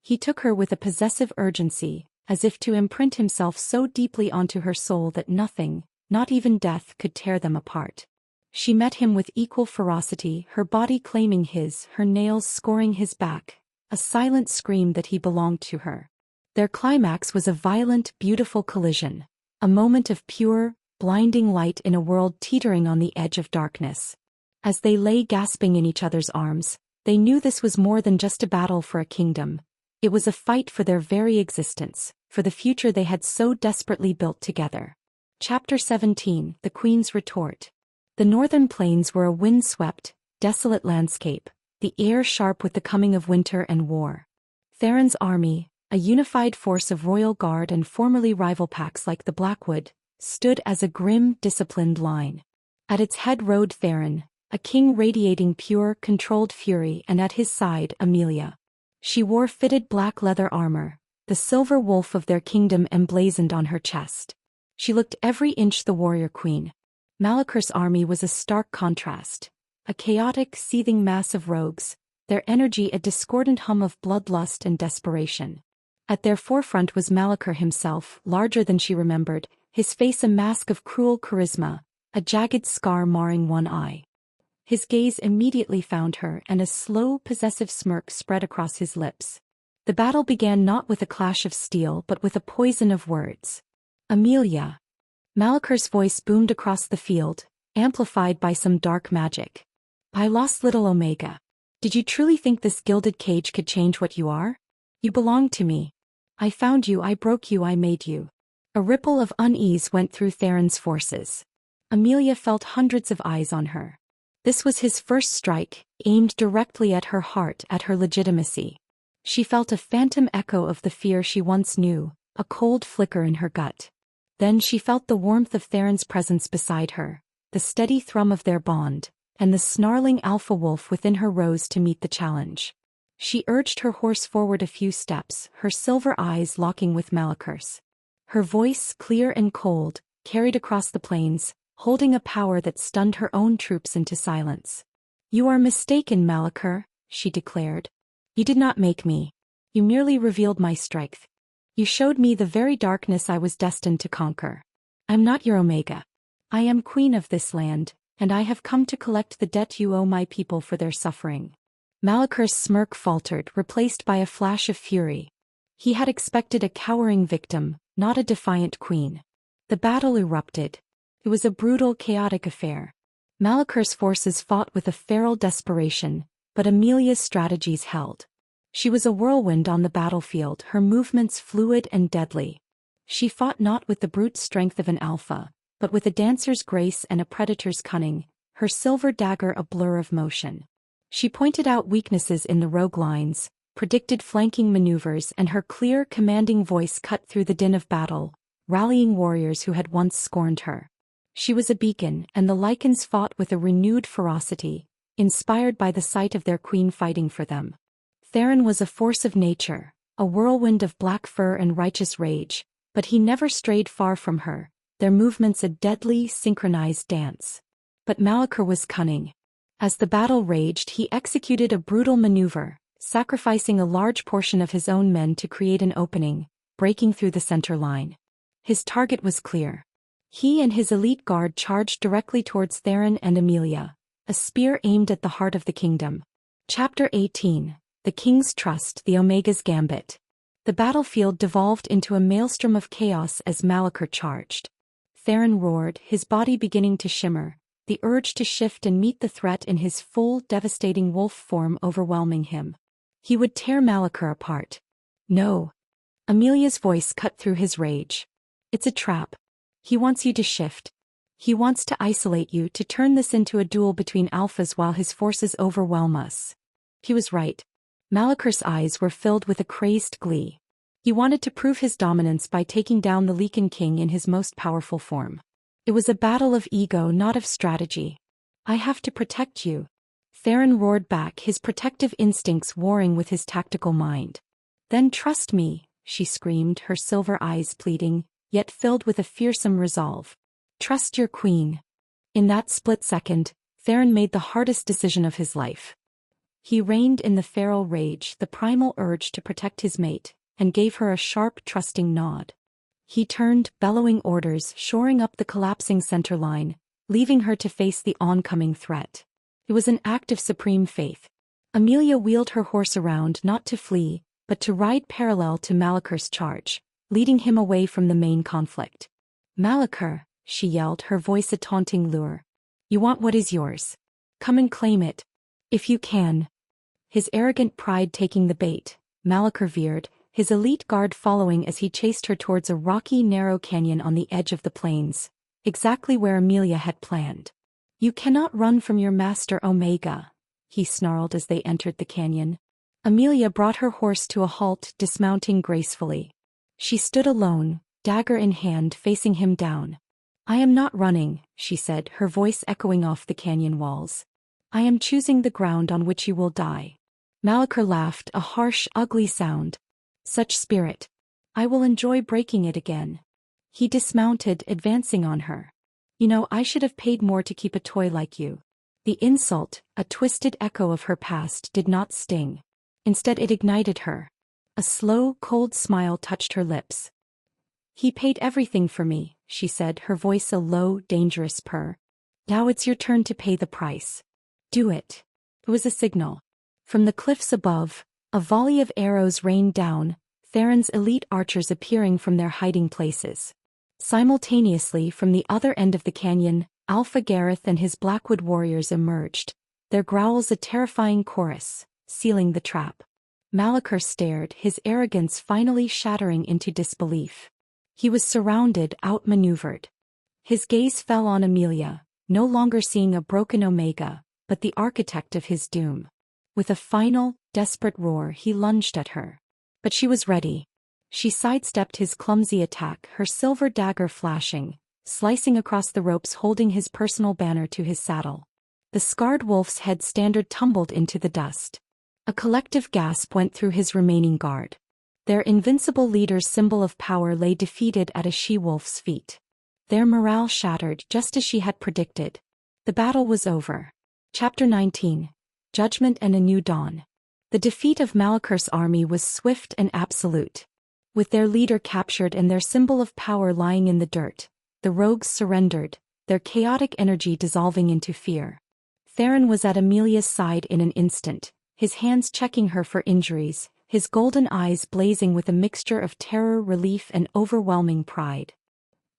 He took her with a possessive urgency, as if to imprint himself so deeply onto her soul that nothing, not even death, could tear them apart. She met him with equal ferocity, her body claiming his, her nails scoring his back, a silent scream that he belonged to her. Their climax was a violent, beautiful collision, a moment of pure, blinding light in a world teetering on the edge of darkness. As they lay gasping in each other's arms, they knew this was more than just a battle for a kingdom. It was a fight for their very existence, for the future they had so desperately built together. Chapter 17: The Queen's Retort. The northern plains were a wind-swept, desolate landscape, the air sharp with the coming of winter and war. Theron's army, a unified force of royal guard and formerly rival packs like the Blackwood, stood as a grim, disciplined line. At its head rode Theron, a king radiating pure, controlled fury, and at his side Amelia. She wore fitted black leather armor, the silver wolf of their kingdom emblazoned on her chest. She looked every inch the warrior queen. Malachar's army was a stark contrast, a chaotic, seething mass of rogues, their energy a discordant hum of bloodlust and desperation. At their forefront was Malachar himself, larger than she remembered, his face a mask of cruel charisma, a jagged scar marring one eye. His gaze immediately found her, and a slow, possessive smirk spread across his lips. The battle began not with a clash of steel but with a poison of words. "Amelia." Malachar's voice boomed across the field, amplified by some dark magic. "I lost little Omega. Did you truly think this gilded cage could change what you are? You belonged to me. I found you, I broke you, I made you." A ripple of unease went through Theron's forces. Amelia felt hundreds of eyes on her. This was his first strike, aimed directly at her heart, at her legitimacy. She felt a phantom echo of the fear she once knew, a cold flicker in her gut. Then she felt the warmth of Theron's presence beside her, the steady thrum of their bond, and the snarling alpha wolf within her rose to meet the challenge. She urged her horse forward a few steps, her silver eyes locking with Malachar's. Her voice, clear and cold, carried across the plains, holding a power that stunned her own troops into silence. "You are mistaken, Malachar," she declared. "You did not make me. You merely revealed my strength. You showed me the very darkness I was destined to conquer. I'm not your Omega. I am queen of this land, and I have come to collect the debt you owe my people for their suffering." Malachar's smirk faltered, replaced by a flash of fury. He had expected a cowering victim, not a defiant queen. The battle erupted. It was a brutal, chaotic affair. Malachar's forces fought with a feral desperation, but Amelia's strategies held. She was a whirlwind on the battlefield, her movements fluid and deadly. She fought not with the brute strength of an alpha, but with a dancer's grace and a predator's cunning, her silver dagger a blur of motion. She pointed out weaknesses in the rogue lines, predicted flanking maneuvers, and her clear, commanding voice cut through the din of battle, rallying warriors who had once scorned her. She was a beacon, and the Lycans fought with a renewed ferocity, inspired by the sight of their queen fighting for them. Theron was a force of nature, a whirlwind of black fur and righteous rage, but he never strayed far from her, their movements a deadly, synchronized dance. But Malachar was cunning. As the battle raged, he executed a brutal maneuver, sacrificing a large portion of his own men to create an opening, breaking through the center line. His target was clear. He and his elite guard charged directly towards Theron and Amelia, a spear aimed at the heart of the kingdom. Chapter 18: the king's trust, the Omega's gambit. The battlefield devolved into a maelstrom of chaos as Malachor charged. Theron roared, his body beginning to shimmer, the urge to shift and meet the threat in his full, devastating wolf form overwhelming him. He would tear Malachor apart. No. Amelia's voice cut through his rage. It's a trap. He wants you to shift. He wants to isolate you, to turn this into a duel between alphas while his forces overwhelm us. He was right. Malachor's eyes were filled with a crazed glee. He wanted to prove his dominance by taking down the Leaken King in his most powerful form. It was a battle of ego, not of strategy. I have to protect you. Theron roared back, his protective instincts warring with his tactical mind. Then trust me, she screamed, her silver eyes pleading, yet filled with a fearsome resolve. Trust your queen. In that split second, Theron made the hardest decision of his life. He reined in the feral rage, the primal urge to protect his mate, and gave her a sharp, trusting nod. He turned, bellowing orders, shoring up the collapsing center line, leaving her to face the oncoming threat. It was an act of supreme faith. Amelia wheeled her horse around, not to flee, but to ride parallel to Malachor's charge, leading him away from the main conflict. Malachor, she yelled, her voice a taunting lure. You want what is yours. Come and claim it. If you can. His arrogant pride taking the bait, Malachor veered, his elite guard following as he chased her towards a rocky, narrow canyon on the edge of the plains, exactly where Amelia had planned. You cannot run from your master Omega, he snarled as they entered the canyon. Amelia brought her horse to a halt, dismounting gracefully. She stood alone, dagger in hand, facing him down. I am not running, she said, her voice echoing off the canyon walls. I am choosing the ground on which you will die. Malachor laughed, a harsh, ugly sound. Such spirit. I will enjoy breaking it again. He dismounted, advancing on her. You know, I should have paid more to keep a toy like you. The insult, a twisted echo of her past, did not sting. Instead it ignited her. A slow, cold smile touched her lips. He paid everything for me, she said, her voice a low, dangerous purr. Now it's your turn to pay the price. Do it. It was a signal. From the cliffs above, a volley of arrows rained down, Theron's elite archers appearing from their hiding places. Simultaneously, from the other end of the canyon, Alpha Gareth and his Blackwood warriors emerged, their growls a terrifying chorus, sealing the trap. Malachor stared, his arrogance finally shattering into disbelief. He was surrounded, outmaneuvered. His gaze fell on Amelia, no longer seeing a broken Omega, but the architect of his doom. With a final, desperate roar, he lunged at her. But she was ready. She sidestepped his clumsy attack, her silver dagger flashing, slicing across the ropes holding his personal banner to his saddle. The scarred wolf's head standard tumbled into the dust. A collective gasp went through his remaining guard. Their invincible leader's symbol of power lay defeated at a she-wolf's feet. Their morale shattered, just as she had predicted. The battle was over. Chapter 19. Judgment and a New Dawn. The defeat of Malachor's army was swift and absolute. With their leader captured and their symbol of power lying in the dirt, the rogues surrendered, their chaotic energy dissolving into fear. Theron was at Amelia's side in an instant, his hands checking her for injuries, his golden eyes blazing with a mixture of terror, relief, and overwhelming pride.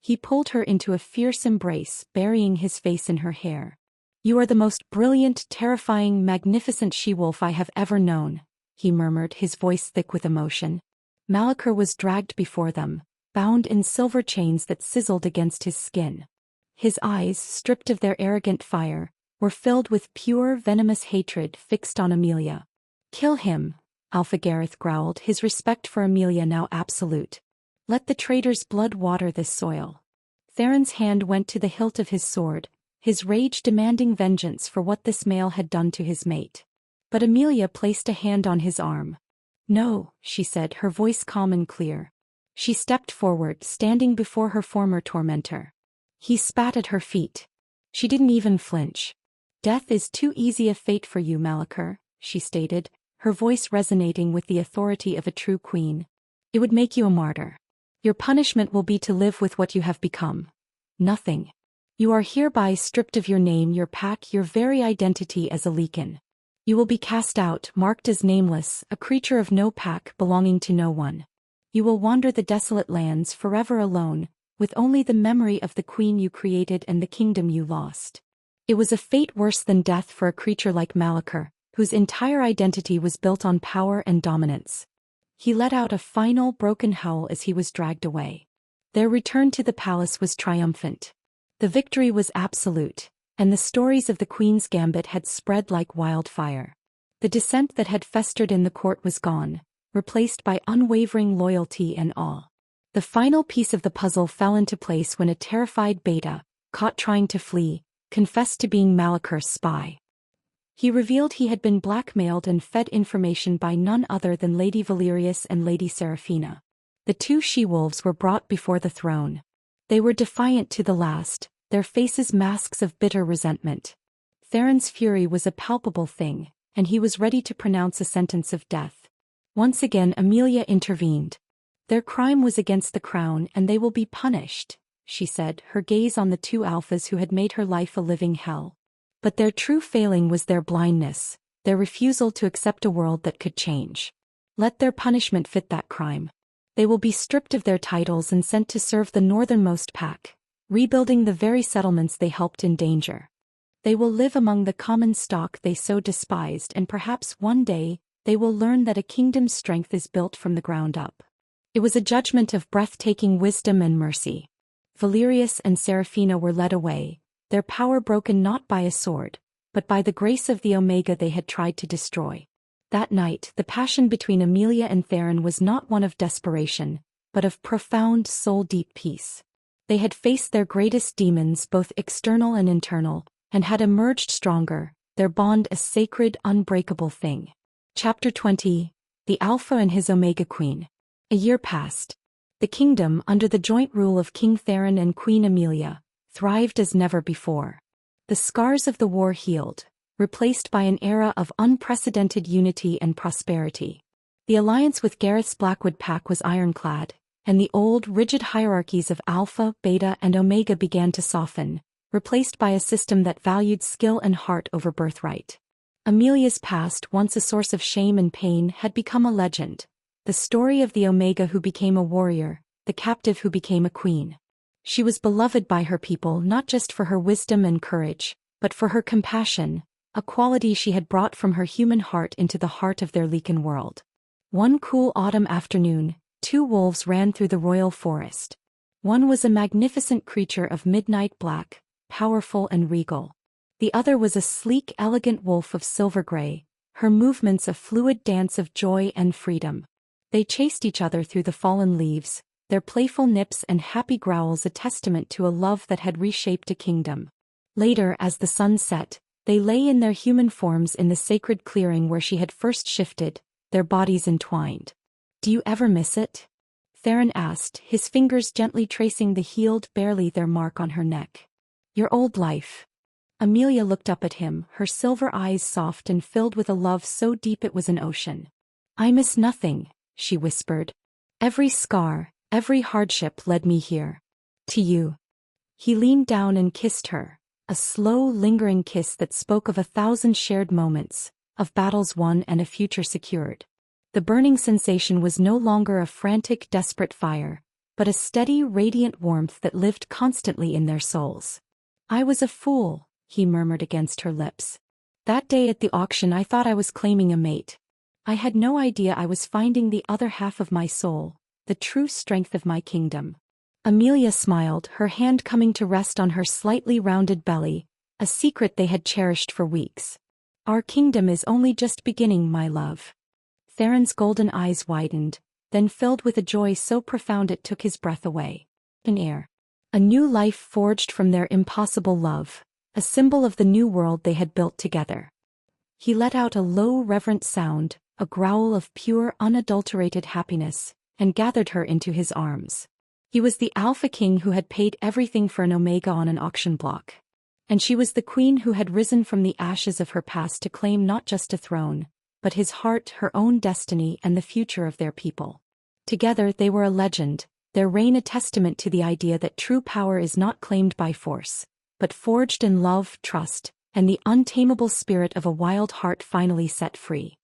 He pulled her into a fierce embrace, burying his face in her hair. You are the most brilliant, terrifying, magnificent she-wolf I have ever known, he murmured, his voice thick with emotion. Malachor was dragged before them, bound in silver chains that sizzled against his skin. His eyes, stripped of their arrogant fire, were filled with pure, venomous hatred fixed on Amelia. Kill him, Alpha Gareth growled, his respect for Amelia now absolute. Let the traitor's blood water this soil. Theron's hand went to the hilt of his sword, his rage demanding vengeance for what this male had done to his mate. But Amelia placed a hand on his arm. No, she said, her voice calm and clear. She stepped forward, standing before her former tormentor. He spat at her feet. She didn't even flinch. Death is too easy a fate for you, Malachor, she stated, her voice resonating with the authority of a true queen. It would make you a martyr. Your punishment will be to live with what you have become. Nothing. You are hereby stripped of your name, your pack, your very identity as a Leaken. You will be cast out, marked as nameless, a creature of no pack, belonging to no one. You will wander the desolate lands forever alone, with only the memory of the queen you created and the kingdom you lost. It was a fate worse than death for a creature like Malachar, whose entire identity was built on power and dominance. He let out a final broken howl as he was dragged away. Their return to the palace was triumphant. The victory was absolute, and the stories of the Queen's gambit had spread like wildfire. The dissent that had festered in the court was gone, replaced by unwavering loyalty and awe. The final piece of the puzzle fell into place when a terrified Beta, caught trying to flee, confessed to being Malachar's spy. He revealed he had been blackmailed and fed information by none other than Lady Valerius and Lady Seraphina. The two she-wolves were brought before the throne. They were defiant to the last, their faces masks of bitter resentment. Theron's fury was a palpable thing, and he was ready to pronounce a sentence of death. Once again Amelia intervened. Their crime was against the crown and they will be punished, she said, her gaze on the two alphas who had made her life a living hell. But their true failing was their blindness, their refusal to accept a world that could change. Let their punishment fit that crime. They will be stripped of their titles and sent to serve the northernmost pack, rebuilding the very settlements they helped in danger. They will live among the common stock they so despised, and perhaps one day, they will learn that a kingdom's strength is built from the ground up. It was a judgment of breathtaking wisdom and mercy. Valerius and Seraphina were led away, their power broken not by a sword, but by the grace of the Omega they had tried to destroy. That night, the passion between Amelia and Theron was not one of desperation, but of profound soul-deep peace. They had faced their greatest demons, both external and internal, and had emerged stronger, their bond a sacred, unbreakable thing. Chapter 20. The Alpha and his Omega Queen. A year passed. The kingdom, under the joint rule of King Theron and Queen Amelia, thrived as never before. The scars of the war healed, replaced by an era of unprecedented unity and prosperity. The alliance with Gareth's Blackwood pack was ironclad, and the old, rigid hierarchies of Alpha, Beta, and Omega began to soften, replaced by a system that valued skill and heart over birthright. Amelia's past, once a source of shame and pain, had become a legend, the story of the Omega who became a warrior, the captive who became a queen. She was beloved by her people not just for her wisdom and courage, but for her compassion, a quality she had brought from her human heart into the heart of their Lecan world. One cool autumn afternoon, two wolves ran through the royal forest. One was a magnificent creature of midnight black, powerful and regal. The other was a sleek, elegant wolf of silver gray, her movements a fluid dance of joy and freedom. They chased each other through the fallen leaves, their playful nips and happy growls a testament to a love that had reshaped a kingdom. Later, as the sun set, they lay in their human forms in the sacred clearing where she had first shifted, their bodies entwined. "Do you ever miss it?" Theron asked, his fingers gently tracing the healed, barely there mark on her neck. "Your old life." Amelia looked up at him, her silver eyes soft and filled with a love so deep it was an ocean. "I miss nothing," she whispered. "Every scar, every hardship led me here. To you." He leaned down and kissed her, a slow, lingering kiss that spoke of 1,000 shared moments, of battles won and a future secured. The burning sensation was no longer a frantic, desperate fire, but a steady, radiant warmth that lived constantly in their souls. "I was a fool," he murmured against her lips. "That day at the auction I thought I was claiming a mate. I had no idea I was finding the other half of my soul, the true strength of my kingdom." Amelia smiled, her hand coming to rest on her slightly rounded belly, a secret they had cherished for weeks. "Our kingdom is only just beginning, my love." Theron's golden eyes widened, then filled with a joy so profound it took his breath away. An air. A new life forged from their impossible love, a symbol of the new world they had built together. He let out a low, reverent sound, a growl of pure, unadulterated happiness, and gathered her into his arms. He was the Alpha King who had paid everything for an Omega on an auction block. And she was the queen who had risen from the ashes of her past to claim not just a throne, but his heart, her own destiny, and the future of their people. Together they were a legend, their reign a testament to the idea that true power is not claimed by force, but forged in love, trust, and the untamable spirit of a wild heart finally set free.